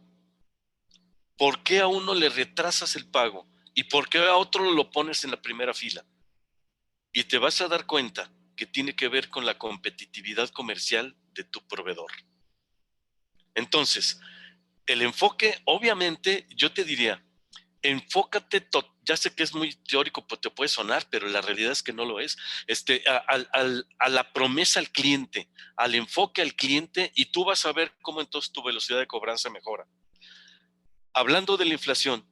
¿Por qué a uno le retrasas el pago? ¿Y por qué a otro lo pones en la primera fila? Y te vas a dar cuenta que tiene que ver con la competitividad comercial de tu proveedor. Entonces, el enfoque, obviamente, yo te diría, enfócate, ya sé que es muy teórico, pues te puede sonar, pero la realidad es que no lo es. A la promesa al cliente, al enfoque al cliente, y tú vas a ver cómo entonces tu velocidad de cobranza mejora. Hablando de la inflación,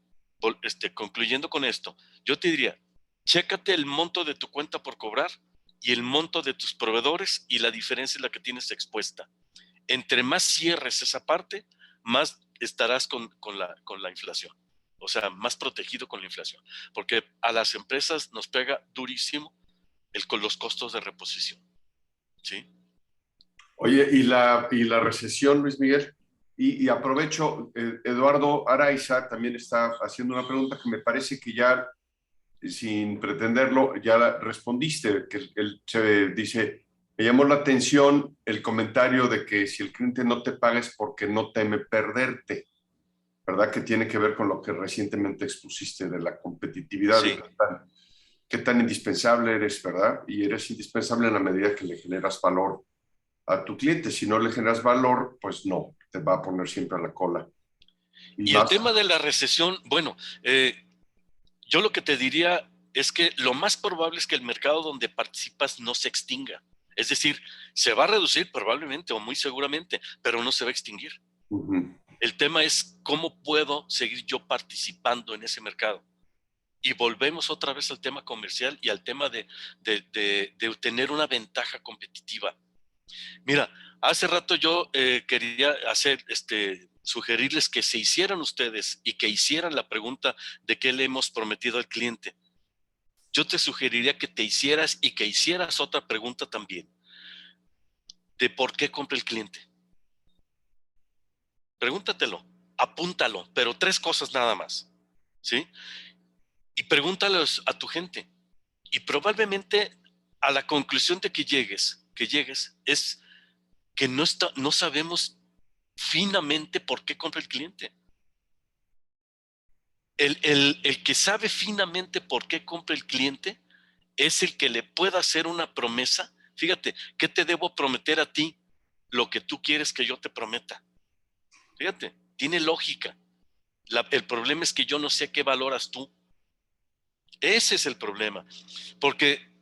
concluyendo con esto, yo te diría, chécate el monto de tu cuenta por cobrar y el monto de tus proveedores y la diferencia es la que tienes expuesta. Entre más cierres esa parte, más estarás con la inflación. O sea, más protegido con la inflación. Porque a las empresas nos pega durísimo con los costos de reposición. ¿Sí? Oye, ¿y la recesión, Luis Miguel? Y aprovecho, Eduardo Araiza también está haciendo una pregunta que me parece que ya, sin pretenderlo, ya la respondiste, que él se dice, me llamó la atención el comentario de que si el cliente no te paga es porque no teme perderte, ¿verdad? Que tiene que ver con lo que recientemente expusiste de la competitividad, Sí. de qué tan indispensable eres, ¿verdad? Y eres indispensable en la medida que le generas valor a tu cliente. Si no le generas valor, pues no, te va a poner siempre a la cola. Y Y el más. tema de la recesión, bueno, yo lo que te diría es que lo más probable es que el mercado donde participas no se extinga. Es decir, se va a reducir probablemente o muy seguramente, pero no se va a extinguir. El tema es cómo puedo seguir yo participando en ese mercado. Y volvemos otra vez al tema comercial y al tema de tener una ventaja competitiva. Mira, hace rato yo quería sugerirles que se hicieran ustedes y que hicieran la pregunta de qué le hemos prometido al cliente. Yo te sugeriría que te hicieras y que hicieras otra pregunta también, de por qué compra el cliente. Pregúntatelo, apúntalo, pero 3 cosas nada más, ¿sí? Y pregúntalos a tu gente. Y probablemente a la conclusión de que llegues es que no sabemos finamente por qué compra el cliente. El que sabe finamente por qué compra el cliente es el que le pueda hacer una promesa. Fíjate, ¿qué te debo prometer a ti? Lo que tú quieres que yo te prometa. Fíjate, tiene lógica. El problema es que yo no sé qué valoras tú. Ese es el problema. Porque,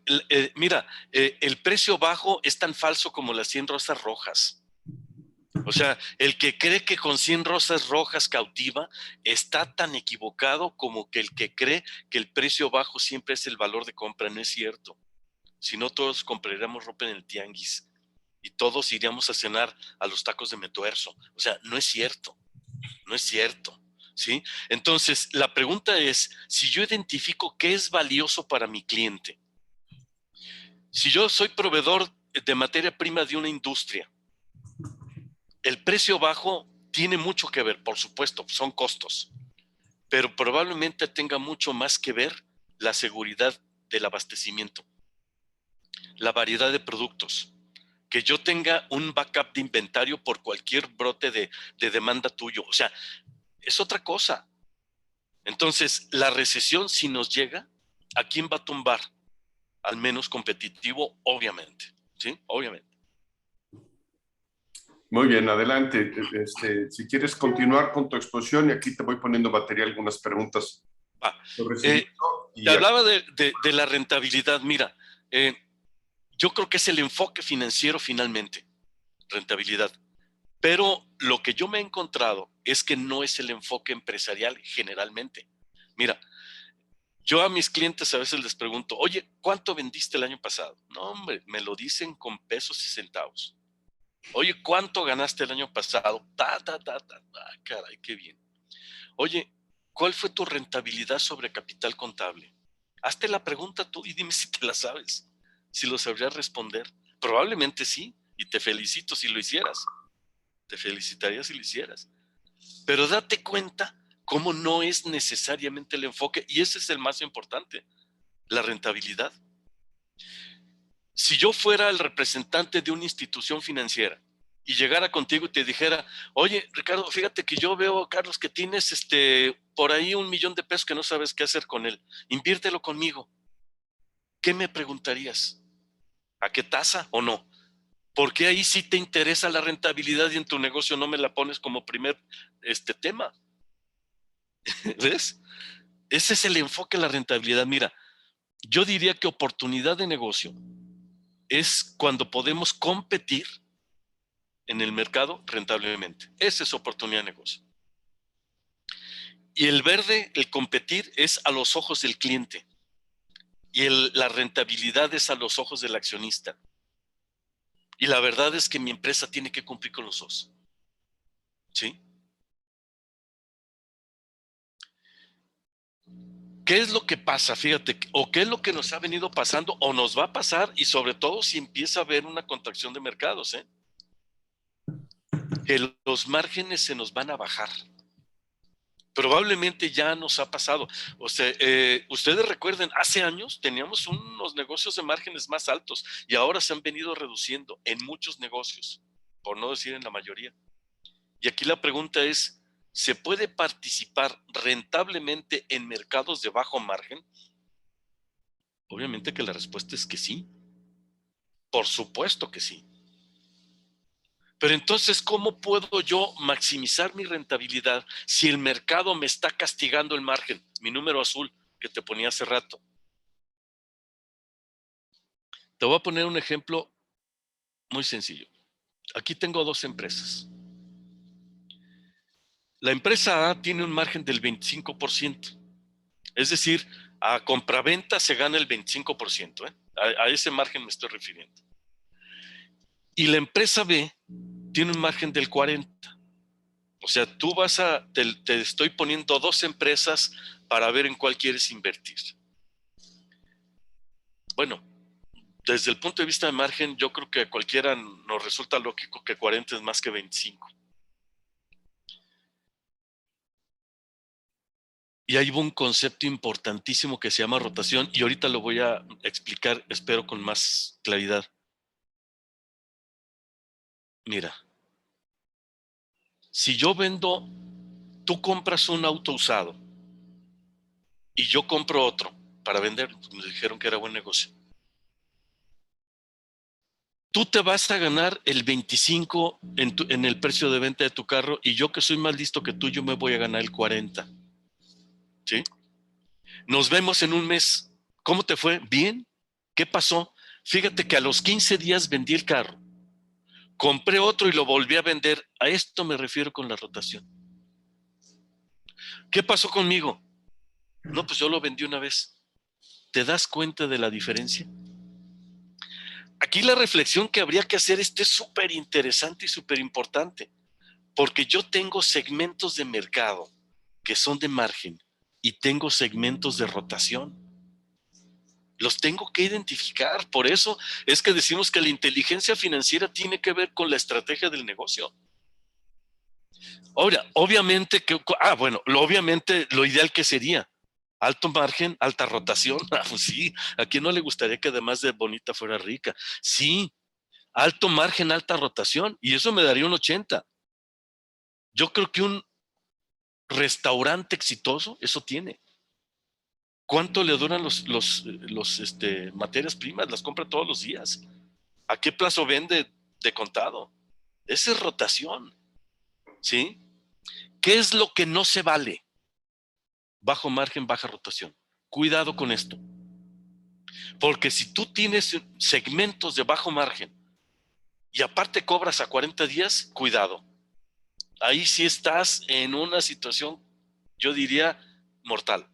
mira, el precio bajo es tan falso como las 100 rosas rojas. O sea, el que cree que con 100 rosas rojas cautiva está tan equivocado como que el que cree que el precio bajo siempre es el valor de compra. No es cierto. Si no, todos compraríamos ropa en el tianguis y todos iríamos a cenar a los tacos de Metuerzo. O sea, no es cierto. No es cierto. ¿Sí? Entonces, la pregunta es, si yo identifico qué es valioso para mi cliente, si yo soy proveedor de materia prima de una industria, el precio bajo tiene mucho que ver, por supuesto, son costos, pero probablemente tenga mucho más que ver la seguridad del abastecimiento, la variedad de productos, que yo tenga un backup de inventario por cualquier brote de demanda tuyo. O sea, es otra cosa. Entonces, la recesión, si nos llega, ¿a quién va a tumbar? Al menos competitivo, obviamente. ¿Sí? Obviamente. Muy bien, adelante. Si quieres continuar con tu exposición, y aquí te voy poniendo material, algunas preguntas. Te hablaba de la rentabilidad. Mira, yo creo que es el enfoque financiero finalmente, rentabilidad. Pero lo que yo me he encontrado es que no es el enfoque empresarial generalmente. Mira, yo a mis clientes a veces les pregunto, oye, ¿cuánto vendiste el año pasado? No, hombre, me lo dicen con pesos y centavos. Oye, ¿cuánto ganaste el año pasado? Caray, qué bien. Oye, ¿cuál fue tu rentabilidad sobre capital contable? Hazte la pregunta tú y dime si te la sabes, si lo sabrías responder. Probablemente sí, y te felicito si lo hicieras. Te felicitaría si lo hicieras. Pero date cuenta cómo no es necesariamente el enfoque, y ese es el más importante, la rentabilidad. Si yo fuera el representante de una institución financiera y llegara contigo y te dijera, oye, Ricardo, fíjate que yo veo, Carlos, que tienes por ahí $1,000,000 que no sabes qué hacer con él, inviértelo conmigo. ¿Qué me preguntarías? ¿A qué tasa o no? Porque ahí sí te interesa la rentabilidad y en tu negocio no me la pones como primer tema. ¿Ves? Ese es el enfoque de la rentabilidad. Mira, yo diría que oportunidad de negocio es cuando podemos competir en el mercado rentablemente. Esa es oportunidad de negocio. Y el verde, el competir, es a los ojos del cliente. Y la rentabilidad es a los ojos del accionista. Y la verdad es que mi empresa tiene que cumplir con los dos. ¿Sí? ¿Qué es lo que pasa? Fíjate, o qué es lo que nos ha venido pasando o nos va a pasar, y sobre todo si empieza a haber una contracción de mercados, que los márgenes se nos van a bajar. Probablemente ya nos ha pasado. O sea, ustedes recuerden, hace años teníamos unos negocios de márgenes más altos y ahora se han venido reduciendo en muchos negocios, por no decir en la mayoría. Y aquí la pregunta es, ¿se puede participar rentablemente en mercados de bajo margen? Obviamente que la respuesta es que sí. Por supuesto que sí. Pero entonces, ¿cómo puedo yo maximizar mi rentabilidad si el mercado me está castigando el margen? Mi número azul que te ponía hace rato. Te voy a poner un ejemplo muy sencillo. Aquí tengo dos empresas. La empresa A tiene un margen del 25%. Es decir, a compraventa se gana el 25%. A ese margen me estoy refiriendo. Y la empresa B tiene un margen del 40%. O sea, tú te estoy poniendo dos empresas para ver en cuál quieres invertir. Bueno, desde el punto de vista de margen, yo creo que a cualquiera nos resulta lógico que 40 es más que 25. Y hay un concepto importantísimo que se llama rotación y ahorita lo voy a explicar, espero con más claridad. Mira, si yo vendo, tú compras un auto usado y yo compro otro para vender, me dijeron que era buen negocio. Tú te vas a ganar el 25 en el precio de venta de tu carro y yo que soy más listo que tú, yo me voy a ganar el 40. ¿Sí? Nos vemos en un mes. ¿Cómo te fue? ¿Bien? ¿Qué pasó? Fíjate que a los 15 días vendí el carro. Compré otro y lo volví a vender. A esto me refiero con la rotación. ¿Qué pasó conmigo? No, pues yo lo vendí una vez. ¿Te das cuenta de la diferencia? Aquí la reflexión que habría que hacer es súper interesante y súper importante, porque yo tengo segmentos de mercado que son de margen y tengo segmentos de rotación. Los tengo que identificar. Por eso es que decimos que la inteligencia financiera tiene que ver con la estrategia del negocio. Ahora, obviamente obviamente lo ideal que sería alto margen, alta rotación. Pues sí, ¿a quién no le gustaría que además de bonita fuera rica? Sí, alto margen, alta rotación, y eso me daría un 80. Yo creo que un restaurante exitoso eso tiene. ¿Cuánto le duran los materias primas? Las compra todos los días. ¿A qué plazo vende de contado? Esa es rotación, ¿sí? ¿Qué es lo que no se vale? Bajo margen, baja rotación. Cuidado con esto. Porque si tú tienes segmentos de bajo margen y aparte cobras a 40 días, cuidado. Ahí sí estás en una situación, yo diría, mortal.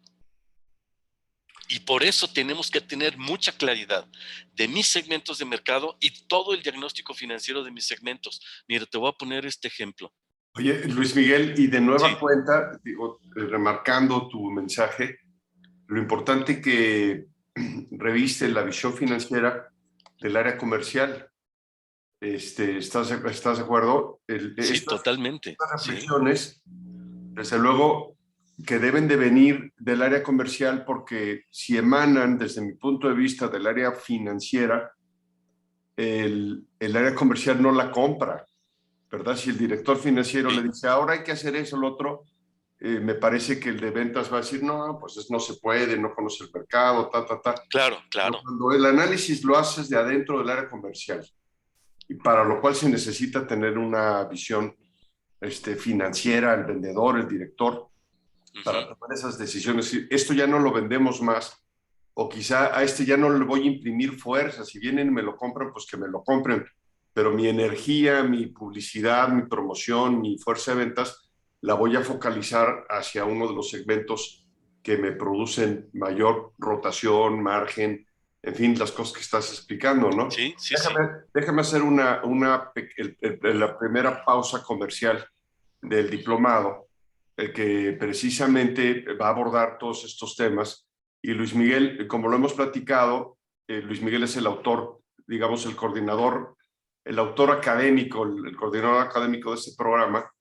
Y por eso tenemos que tener mucha claridad de mis segmentos de mercado y todo el diagnóstico financiero de mis segmentos. Mira, te voy a poner este ejemplo. Oye, Luis Miguel, y de nueva Sí. cuenta, digo, remarcando tu mensaje, lo importante que reviste la visión financiera del área comercial. ¿Estás de acuerdo? Sí, Estas totalmente. Sí, reflexiones, desde luego, que deben de venir del área comercial porque si emanan, desde mi punto de vista, del área financiera, el área comercial no la compra, ¿verdad? Si el director financiero sí, le dice, ahora hay que hacer eso, lo otro, me parece que el de ventas va a decir, no, pues no se puede, no conoce el mercado, claro, Pero claro. cuando el análisis lo haces de adentro del área comercial, y para lo cual se necesita tener una visión financiera, el vendedor, el director, para tomar esas decisiones. Esto ya no lo vendemos más, o quizá a ya no le voy a imprimir fuerza. Si vienen y me lo compran, pues que me lo compren. Pero mi energía, mi publicidad, mi promoción, mi fuerza de ventas, la voy a focalizar hacia uno de los segmentos que me producen mayor rotación, margen, en fin, las cosas que estás explicando, ¿no? Sí, sí, sí. Déjame hacer la primera pausa comercial del diplomado, el que precisamente va a abordar todos estos temas. Y Luis Miguel, como lo hemos platicado, Luis Miguel es el autor, digamos, el coordinador el autor académico, el coordinador académico de este programa,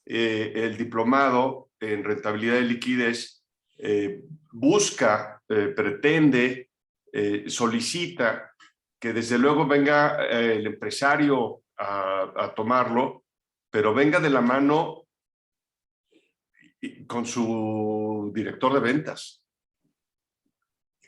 el diplomado en rentabilidad y liquidez busca, pretende, solicita que desde luego venga el empresario a tomarlo, pero venga de la mano con su director de ventas.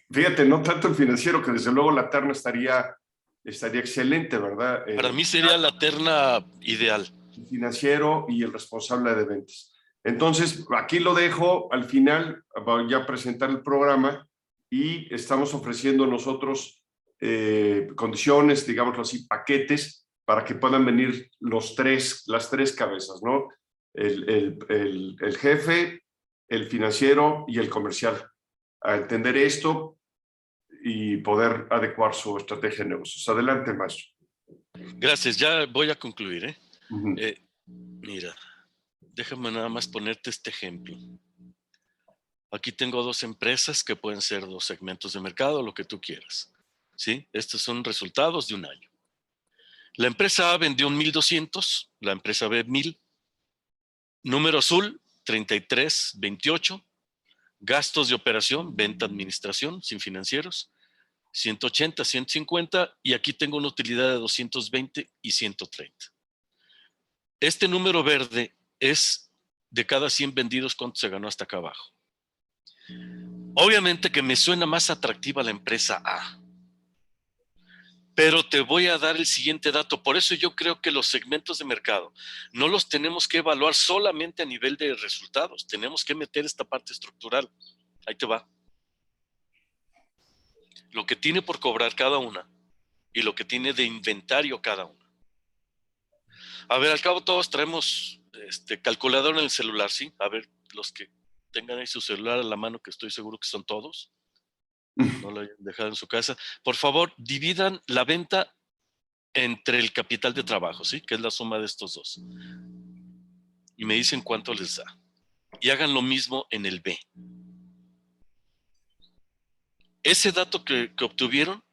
Fíjate, no tanto el financiero, que desde luego la terna estaría excelente, ¿verdad? Para mí sería la terna ideal. El financiero y el responsable de ventas. Entonces, aquí lo dejo, al final voy a presentar el programa y estamos ofreciendo nosotros condiciones, digámoslo así, paquetes, para que puedan venir las tres cabezas, ¿no? El jefe, el financiero y el comercial, a entender esto y poder adecuar su estrategia de negocios. Adelante, maestro. Gracias, ya voy a concluir, ¿eh? Uh-huh. Mira, déjame nada más ponerte este ejemplo. Aquí tengo dos empresas que pueden ser dos segmentos de mercado, lo que tú quieras, ¿sí? Estos son resultados de un año. La empresa A vendió 1,200, la empresa B 1,000. Número azul, 33,28. Gastos de operación, venta, administración, sin financieros, 180, 150, y aquí tengo una utilidad de 220 y 130. Este número verde es de cada 100 vendidos, cuánto se ganó hasta acá abajo. Obviamente que me suena más atractiva la empresa A, pero te voy a dar el siguiente dato. Por eso yo creo que los segmentos de mercado no los tenemos que evaluar solamente a nivel de resultados, tenemos que meter esta parte estructural. Ahí te va. Lo que tiene por cobrar cada una y lo que tiene de inventario cada una. A ver, al cabo todos traemos calculador en el celular, ¿sí? A ver, los que tengan ahí su celular a la mano, que estoy seguro que son todos, no lo hayan dejado en su casa. Por favor, dividan la venta entre el capital de trabajo, ¿sí? Que es la suma de estos dos. Y me dicen cuánto les da. Y hagan lo mismo en el B. Ese dato que obtuvieron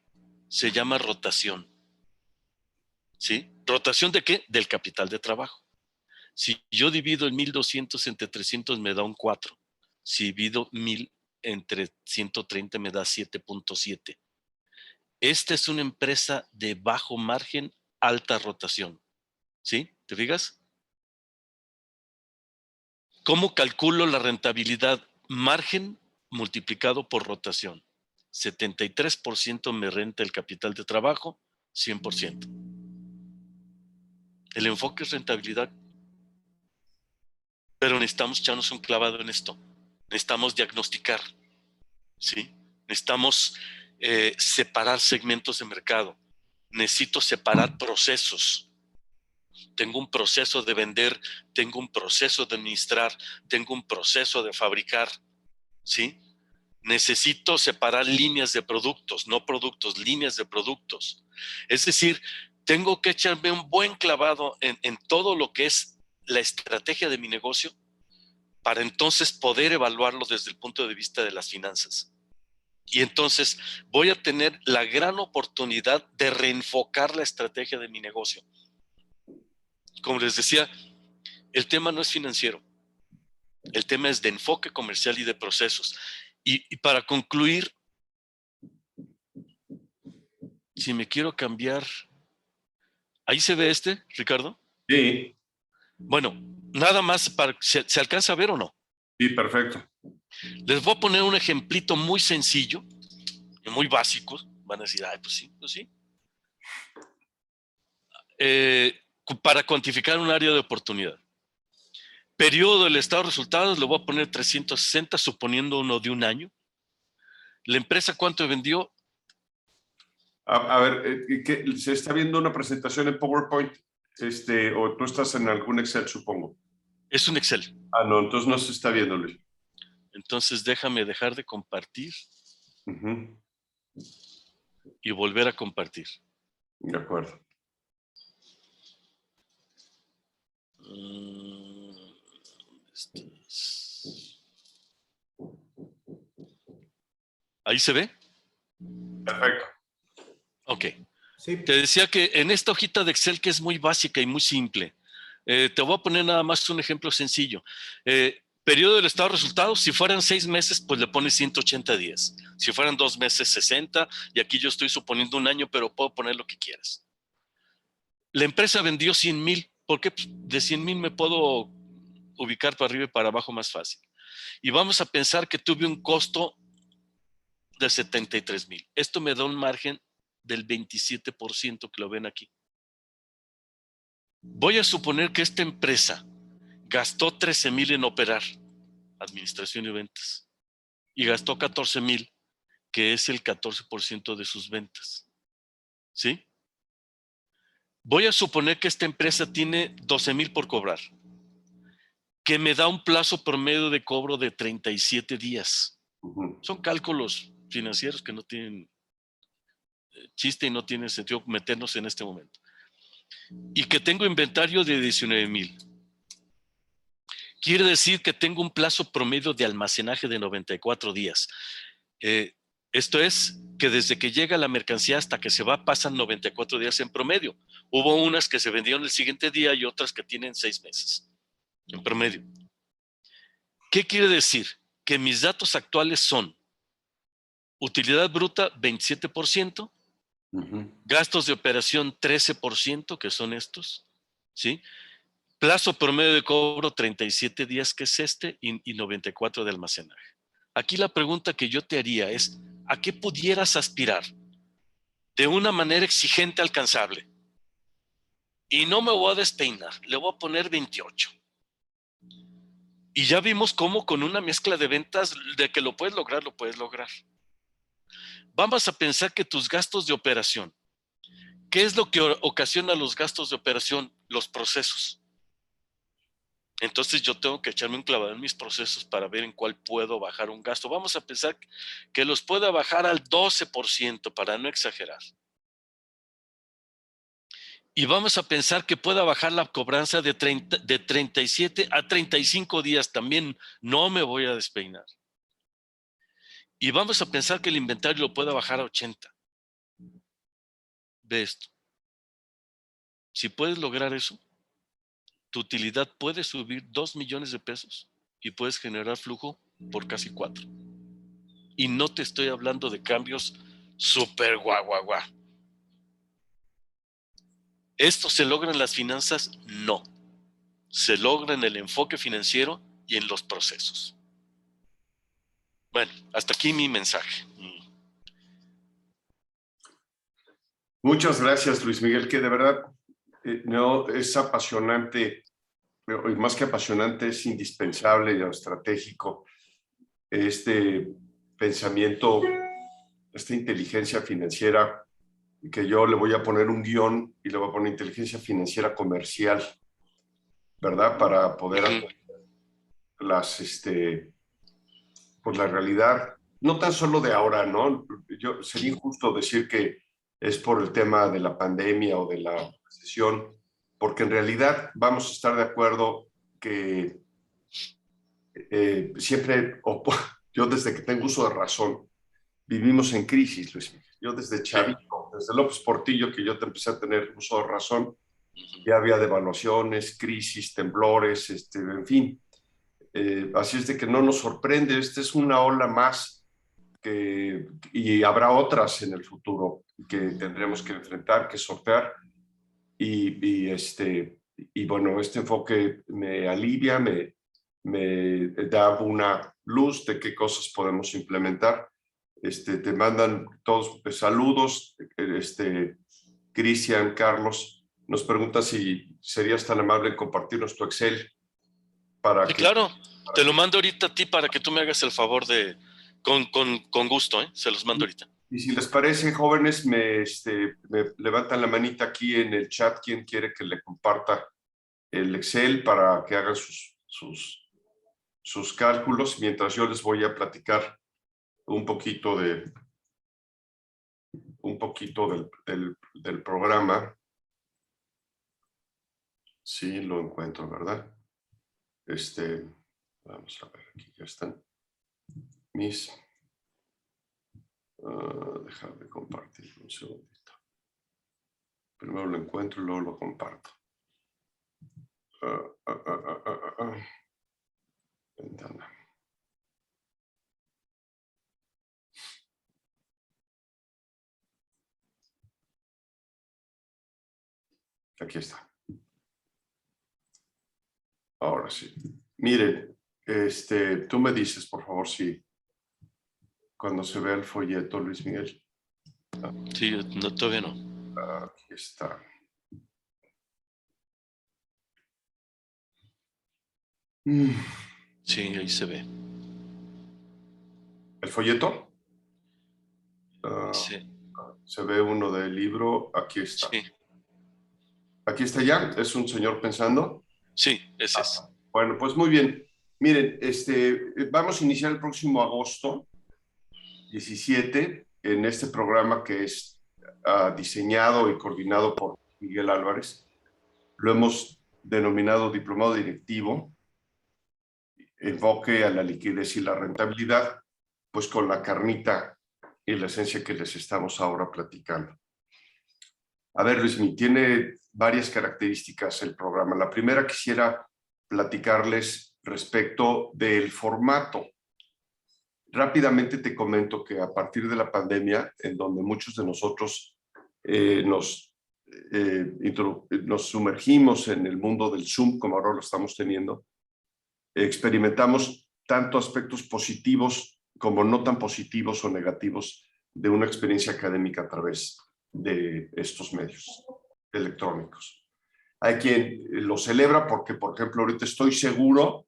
se llama rotación. ¿Sí? ¿Rotación de qué? Del capital de trabajo. Si yo divido el 1,200 entre 300 me da un 4. Si divido 1,000 entre 130 me da 7.7. Esta es una empresa de bajo margen, alta rotación. ¿Sí? ¿Te fijas? ¿Cómo calculo la rentabilidad? Margen multiplicado por rotación. 73% me renta el capital de trabajo, 100%. El enfoque es rentabilidad. Pero necesitamos echarnos un clavado en esto. Necesitamos diagnosticar, ¿sí? Necesitamos separar segmentos de mercado. Necesito separar procesos. Tengo un proceso de vender, tengo un proceso de administrar, tengo un proceso de fabricar, ¿sí? Necesito separar líneas de productos, no productos, líneas de productos. Es decir, tengo que echarme un buen clavado en todo lo que es la estrategia de mi negocio para entonces poder evaluarlo desde el punto de vista de las finanzas. Y entonces voy a tener la gran oportunidad de reenfocar la estrategia de mi negocio. Como les decía, el tema no es financiero. El tema es de enfoque comercial y de procesos. Y para concluir, si me quiero cambiar, ¿ahí se ve Ricardo? Sí. Bueno, nada más para ¿se alcanza a ver o no? Sí, perfecto. Les voy a poner un ejemplito muy sencillo, muy básico. Van a decir, ay, pues sí, pues sí. Para cuantificar un área de oportunidad. Periodo del estado de resultados, le voy a poner 360, suponiendo uno de un año. La empresa, ¿cuánto vendió? A ver, ¿se está viendo una presentación en PowerPoint? O tú estás en algún Excel, supongo. Es un Excel. Ah, no, entonces no se está viendo, Luis. Entonces déjame dejar de compartir y volver a compartir. De acuerdo. ¿Ahí se ve? Perfecto. Ok. Sí. Te decía que en esta hojita de Excel, que es muy básica y muy simple, te voy a poner nada más un ejemplo sencillo. Periodo del estado de resultados, si fueran 6 meses, pues le pones 180 días. Si fueran 2 meses, 60. Y aquí yo estoy suponiendo un año, pero puedo poner lo que quieras. La empresa vendió 100,000. ¿Por qué? Pues de 100,000 me puedo ubicar para arriba y para abajo más fácil. Y vamos a pensar que tuve un costo de 73,000. Esto me da un margen del 27% que lo ven aquí. Voy a suponer que esta empresa gastó 13,000 en operar, administración y ventas, y gastó 14,000, que es el 14% de sus ventas. ¿Sí? Voy a suponer que esta empresa tiene 12,000 por cobrar, que me da un plazo promedio de cobro de 37 días. Son cálculos financieros que no tienen chiste y no tiene sentido meternos en este momento. Y que tengo inventario de 19,000. Quiere decir que tengo un plazo promedio de almacenaje de 94 días. Esto es que desde que llega la mercancía hasta que se va pasan 94 días en promedio. Hubo unas que se vendieron el siguiente día y otras que tienen 6 meses en promedio. ¿Qué quiere decir? Que mis datos actuales son utilidad bruta 27%, gastos de operación 13%, que son estos, ¿sí? Plazo promedio de cobro 37 días, que es este, y 94 de almacenaje. Aquí la pregunta que yo te haría es, ¿a qué pudieras aspirar de una manera exigente alcanzable? Y no me voy a despeinar, le voy a poner 28. Y ya vimos cómo con una mezcla de ventas, de que lo puedes lograr, lo puedes lograr. Vamos a pensar que tus gastos de operación, ¿qué es lo que ocasiona los gastos de operación? Los procesos. Entonces yo tengo que echarme un clavado en mis procesos para ver en cuál puedo bajar un gasto. Vamos a pensar que los pueda bajar al 12% para no exagerar. Y vamos a pensar que pueda bajar la cobranza de 37 a 35 días. También no me voy a despeinar. Y vamos a pensar que el inventario lo pueda bajar a 80. Ve esto. Si puedes lograr eso, tu utilidad puede subir 2 millones de pesos y puedes generar flujo por casi 4. Y no te estoy hablando de cambios súper guau. ¿Esto se logra en las finanzas? No. Se logra en el enfoque financiero y en los procesos. Bueno, hasta aquí mi mensaje. Muchas gracias, Luis Miguel, que de verdad no, es apasionante, y más que apasionante, es indispensable y estratégico este pensamiento, esta inteligencia financiera, que yo le voy a poner un guión y le voy a poner inteligencia financiera comercial, ¿verdad? Para poder hacer pues la realidad, no tan solo de ahora, ¿no? Sería injusto decir que es por el tema de la pandemia o de la recesión, porque en realidad vamos a estar de acuerdo que siempre, yo desde que tengo uso de razón, vivimos en crisis, Luis Miguel. Yo desde chavito, desde López Portillo, que yo te empecé a tener uso de razón, ya había devaluaciones, crisis, temblores, en fin. Así es de que no nos sorprende, esta es una ola más y habrá otras en el futuro que tendremos que enfrentar, que sortear, y bueno, este enfoque me alivia, me da una luz de qué cosas podemos implementar. Te mandan todos saludos, Cristian, Carlos, nos pregunta si serías tan amable en compartirnos tu Excel para Sí, que... claro, te lo mando ahorita a ti para que tú me hagas el favor de, con gusto, se los mando ahorita. Y si les parece, jóvenes, me levantan la manita aquí en el chat quien quiere que le comparta el Excel para que hagan sus cálculos, mientras yo les voy a platicar un poquito del programa. Sí, lo encuentro, ¿verdad? Vamos a ver, aquí ya están mis... dejar de compartir un segundito. Primero lo encuentro y luego lo comparto. Ventana. Aquí está. Ahora sí. Miren, tú me dices, por favor, si cuando se vea el folleto, Luis Miguel. Sí, no, todavía no. Aquí está. Sí, ahí se ve. ¿El folleto? Sí, Se ve uno del libro. Aquí está. sí, Aquí está ya. Es un señor pensando. sí, ese es. Bueno, pues muy bien. Miren, vamos a iniciar el próximo agosto 17 en este programa que es diseñado y coordinado por Miguel Álvarez. Lo hemos denominado Diplomado Directivo, enfoque a la liquidez y la rentabilidad, pues con la carnita y la esencia que les estamos ahora platicando. A ver, Luismi, tiene varias características el programa. La primera quisiera platicarles respecto del formato. Rápidamente te comento que a partir de la pandemia, en donde muchos de nosotros nos sumergimos en el mundo del Zoom, como ahora lo estamos teniendo, experimentamos tanto aspectos positivos como no tan positivos o negativos de una experiencia académica a través de estos medios electrónicos. Hay quien lo celebra porque, por ejemplo, ahorita estoy seguro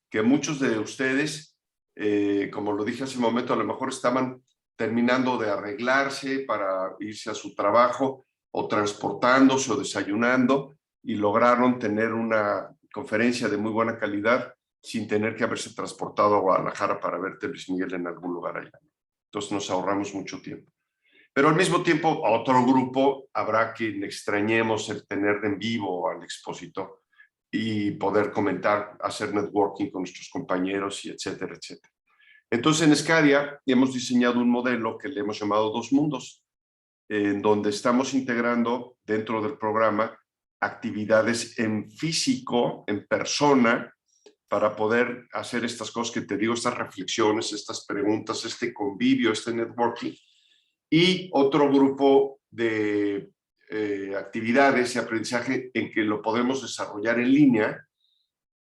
que muchos de ustedes, como lo dije hace un momento, a lo mejor estaban terminando de arreglarse para irse a su trabajo o transportándose o desayunando y lograron tener una conferencia de muy buena calidad sin tener que haberse transportado a Guadalajara para verte, Luis Miguel, en algún lugar allá. Entonces nos ahorramos mucho tiempo. Pero al mismo tiempo, a otro grupo habrá quien extrañemos el tener en vivo al expositor y poder comentar, hacer networking con nuestros compañeros y etcétera, etcétera. Entonces en Scadia hemos diseñado un modelo que le hemos llamado Dos Mundos, en donde estamos integrando dentro del programa actividades en físico, en persona, para poder hacer estas cosas que te digo, estas reflexiones, estas preguntas, este convivio, este networking, y otro grupo de actividades y aprendizaje en que lo podemos desarrollar en línea,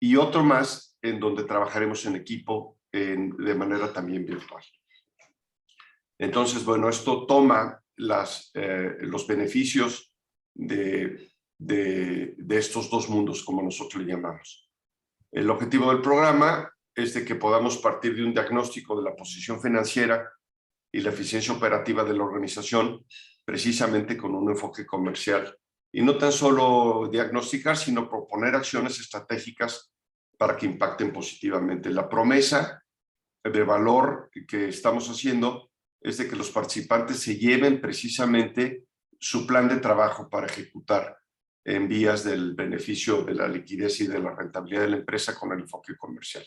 y otro más en donde trabajaremos en equipo de manera también virtual. Entonces, bueno, esto toma los beneficios de estos dos mundos, como nosotros le llamamos. El objetivo del programa es de que podamos partir de un diagnóstico de la posición financiera y la eficiencia operativa de la organización, precisamente con un enfoque comercial. Y no tan solo diagnosticar, sino proponer acciones estratégicas para que impacten positivamente. La promesa de valor que estamos haciendo es de que los participantes se lleven precisamente su plan de trabajo para ejecutar en vías del beneficio de la liquidez y de la rentabilidad de la empresa con el enfoque comercial.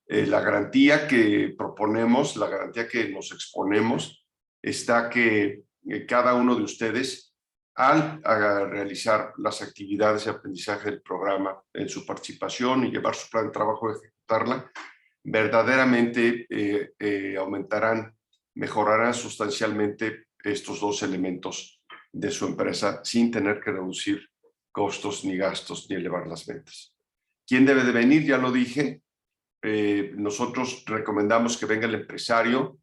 La garantía que proponemos, la garantía que nos exponemos, está que cada uno de ustedes, al realizar las actividades de aprendizaje del programa en su participación y llevar su plan de trabajo y ejecutarla, verdaderamente aumentarán, mejorarán sustancialmente estos dos elementos de su empresa sin tener que reducir costos ni gastos ni elevar las ventas. ¿Quién debe de venir? Ya lo dije. Nosotros recomendamos que venga el empresario,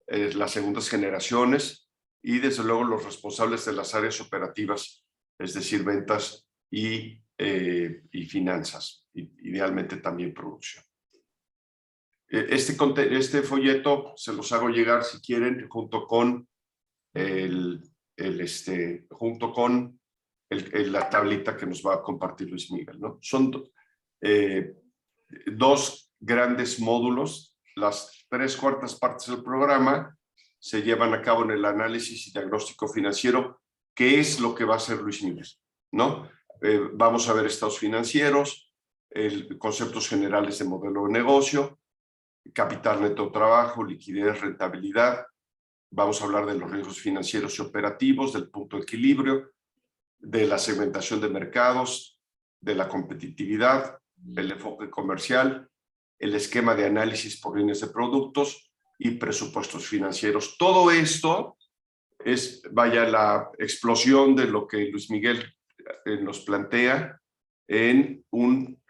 las segundas generaciones y desde luego los responsables de las áreas operativas, es decir, ventas y finanzas, idealmente también producción. Este folleto se los hago llegar si quieren junto con la tablita que nos va a compartir Luis Miguel, ¿no? Son dos grandes módulos. Las 3/4 partes del programa se llevan a cabo en el análisis y diagnóstico financiero, que es lo que va a hacer Luis Miguel, ¿no? Vamos a ver estados financieros, conceptos generales de modelo de negocio, capital neto de trabajo, liquidez, rentabilidad. Vamos a hablar de los riesgos financieros y operativos, del punto de equilibrio, de la segmentación de mercados, de la competitividad, el enfoque comercial, el esquema de análisis por líneas de productos y presupuestos financieros. Todo esto es, vaya, la explosión de lo que Luis Miguel nos plantea en un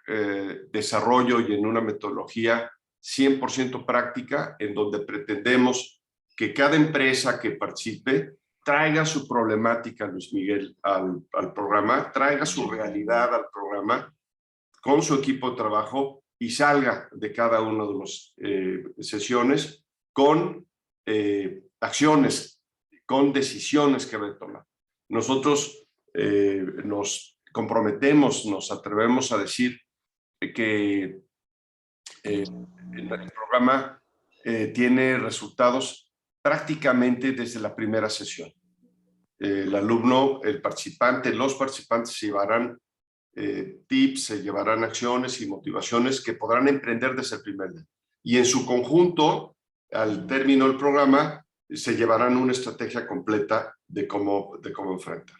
desarrollo y en una metodología 100% práctica, en donde pretendemos que cada empresa que participe traiga su problemática, Luis Miguel, al programa, traiga su realidad al programa con su equipo de trabajo y salga de cada una de las sesiones con acciones, con decisiones que debe tomar. Nosotros nos comprometemos, nos atrevemos a decir que el programa tiene resultados prácticamente desde la primera sesión. El alumno, el participante, los participantes se llevarán tips, se llevarán acciones y motivaciones que podrán emprender desde el primer día. Y en su conjunto, al término del programa, se llevarán una estrategia completa de cómo enfrentar.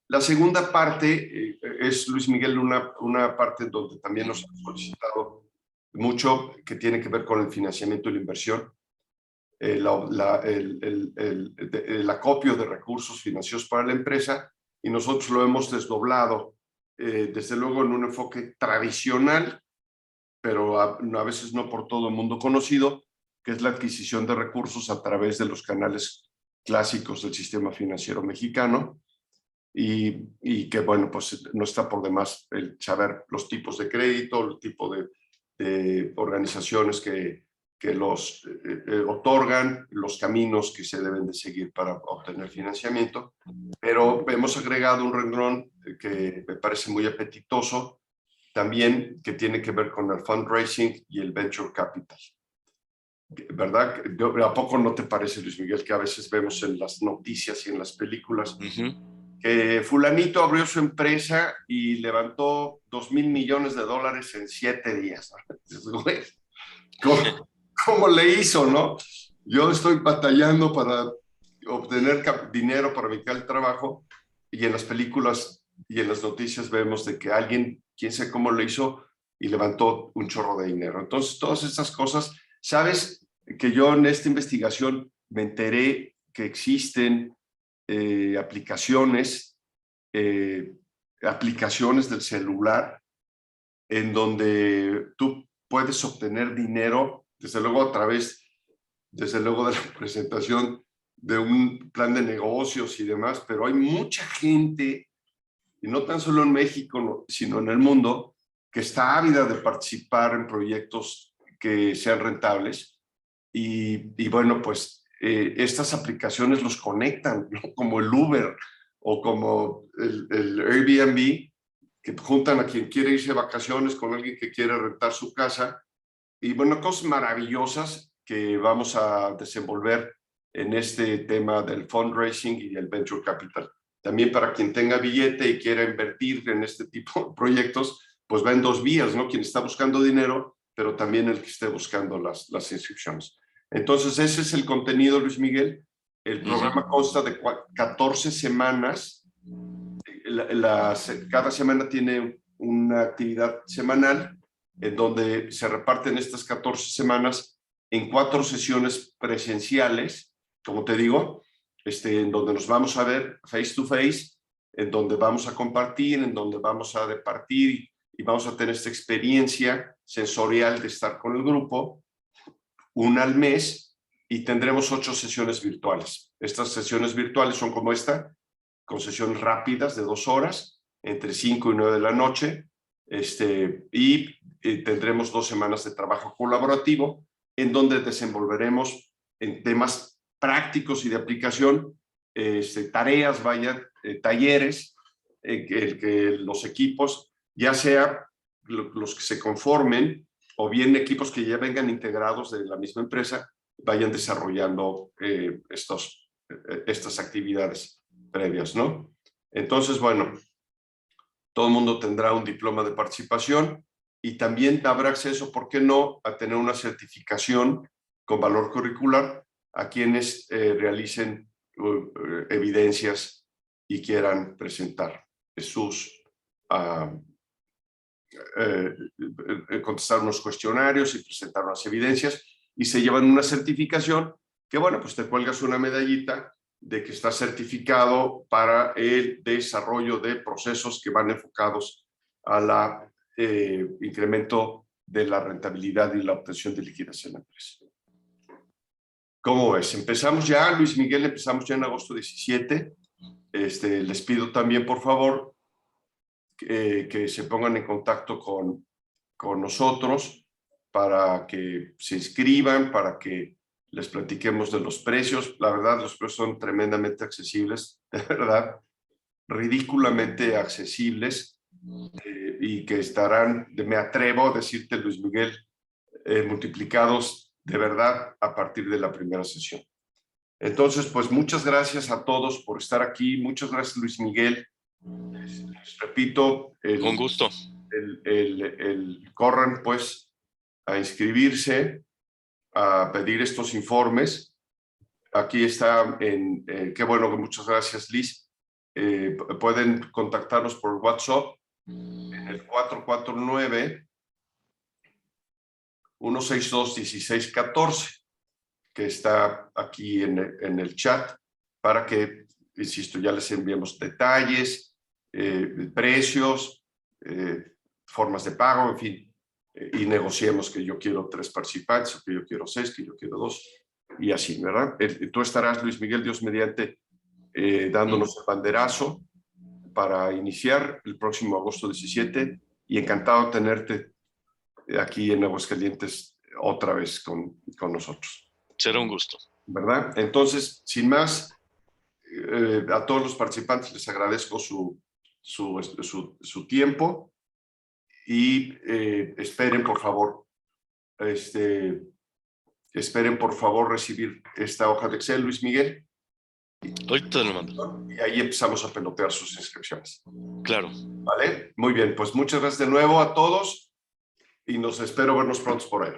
La segunda parte es, Luis Miguel, una parte donde también nos han solicitado mucho, que tiene que ver con el financiamiento y la inversión, el acopio de recursos financieros para la empresa, y nosotros lo hemos desdoblado, desde luego en un enfoque tradicional, pero a veces no por todo el mundo conocido, que es la adquisición de recursos a través de los canales clásicos del sistema financiero mexicano, y que, bueno, pues no está por demás el saber los tipos de crédito, el tipo de organizaciones que los otorgan, los caminos que se deben de seguir para obtener financiamiento. Pero hemos agregado un renglón que me parece muy apetitoso, también, que tiene que ver con el fundraising y el venture capital. ¿Verdad? ¿A poco no te parece, Luis Miguel, que a veces vemos en las noticias y en las películas que fulanito abrió su empresa y levantó $2,000 millones en 7 días? ¿Cómo le hizo, no? Yo estoy batallando para obtener dinero para mi trabajo, y en las películas y en las noticias vemos de que alguien, quién sabe cómo lo hizo, y levantó un chorro de dinero. Entonces, todas estas cosas, ¿sabes? Que yo en esta investigación me enteré que existen aplicaciones del celular en donde tú puedes obtener dinero, desde luego a través, desde luego, de la presentación de un plan de negocios y demás, pero hay mucha gente, y no tan solo en México, sino en el mundo, que está ávida de participar en proyectos que sean rentables, y bueno, pues estas aplicaciones los conectan, ¿no? Como el Uber o como el Airbnb, que juntan a quien quiere irse de vacaciones con alguien que quiere rentar su casa. Y bueno, cosas maravillosas que vamos a desenvolver en este tema del fundraising y el venture capital. También para quien tenga billete y quiera invertir en este tipo de proyectos, pues va en dos vías, ¿no? Quien está buscando dinero, pero también el que esté buscando las inscripciones. Entonces, ese es el contenido, Luis Miguel. El programa consta de 14 semanas. Cada semana tiene una actividad semanal en donde se reparten estas 14 semanas en 4 sesiones presenciales, como te digo, en donde nos vamos a ver face to face, en donde vamos a compartir, en donde vamos a departir y vamos a tener esta experiencia sensorial de estar con el grupo, una al mes, y tendremos 8 sesiones virtuales. Estas sesiones virtuales son como esta, con sesiones rápidas de 2 horas, entre 5 y 9 de la noche, y tendremos 2 semanas de trabajo colaborativo, en donde desenvolveremos en temas prácticos y de aplicación, tareas, talleres, que los equipos, ya sea los que se conformen o bien equipos que ya vengan integrados de la misma empresa, vayan desarrollando estas actividades previas, ¿no? Entonces, bueno, todo el mundo tendrá un diploma de participación y también habrá acceso, ¿por qué no?, a tener una certificación con valor curricular a quienes realicen evidencias y quieran presentar Jesús contestar unos cuestionarios y presentar unas evidencias, y se llevan una certificación que, bueno, pues te cuelgas una medallita de que está certificado para el desarrollo de procesos que van enfocados a la incremento de la rentabilidad y la obtención de liquidez en la empresa. ¿Cómo ves? Empezamos ya, Luis Miguel, empezamos ya en agosto 17. Les pido también, por favor, que se pongan en contacto con nosotros para que se inscriban, para que les platiquemos de los precios. La verdad, los precios son tremendamente accesibles, de verdad, ridículamente accesibles, y que estarán, me atrevo a decirte, Luis Miguel, multiplicados de verdad a partir de la primera sesión. Entonces, pues muchas gracias a todos por estar aquí. Muchas gracias, Luis Miguel. Les repito, Con gusto. Corran pues a inscribirse, a pedir estos informes. Aquí está, qué bueno, que muchas gracias, Liz. Pueden contactarnos por WhatsApp en el 449-162-1614, que está aquí en el chat, para que, insisto, ya les enviemos detalles, precios, formas de pago, en fin, y negociemos que yo quiero 3 participantes, que yo quiero 6, que yo quiero 2, y así, ¿verdad? Tú estarás, Luis Miguel, Dios mediante, dándonos el banderazo para iniciar el próximo agosto 17, y encantado de tenerte aquí en Aguascalientes otra vez con nosotros. Será un gusto. ¿Verdad? Entonces, sin más, a todos los participantes les agradezco su tiempo, y esperen, por favor, recibir esta hoja de Excel, Luis Miguel. Ahorita te lo mando. Y ahí empezamos a pelotear sus inscripciones. Claro. ¿Vale? Muy bien, pues muchas gracias de nuevo a todos, y nos espero vernos pronto por ahí.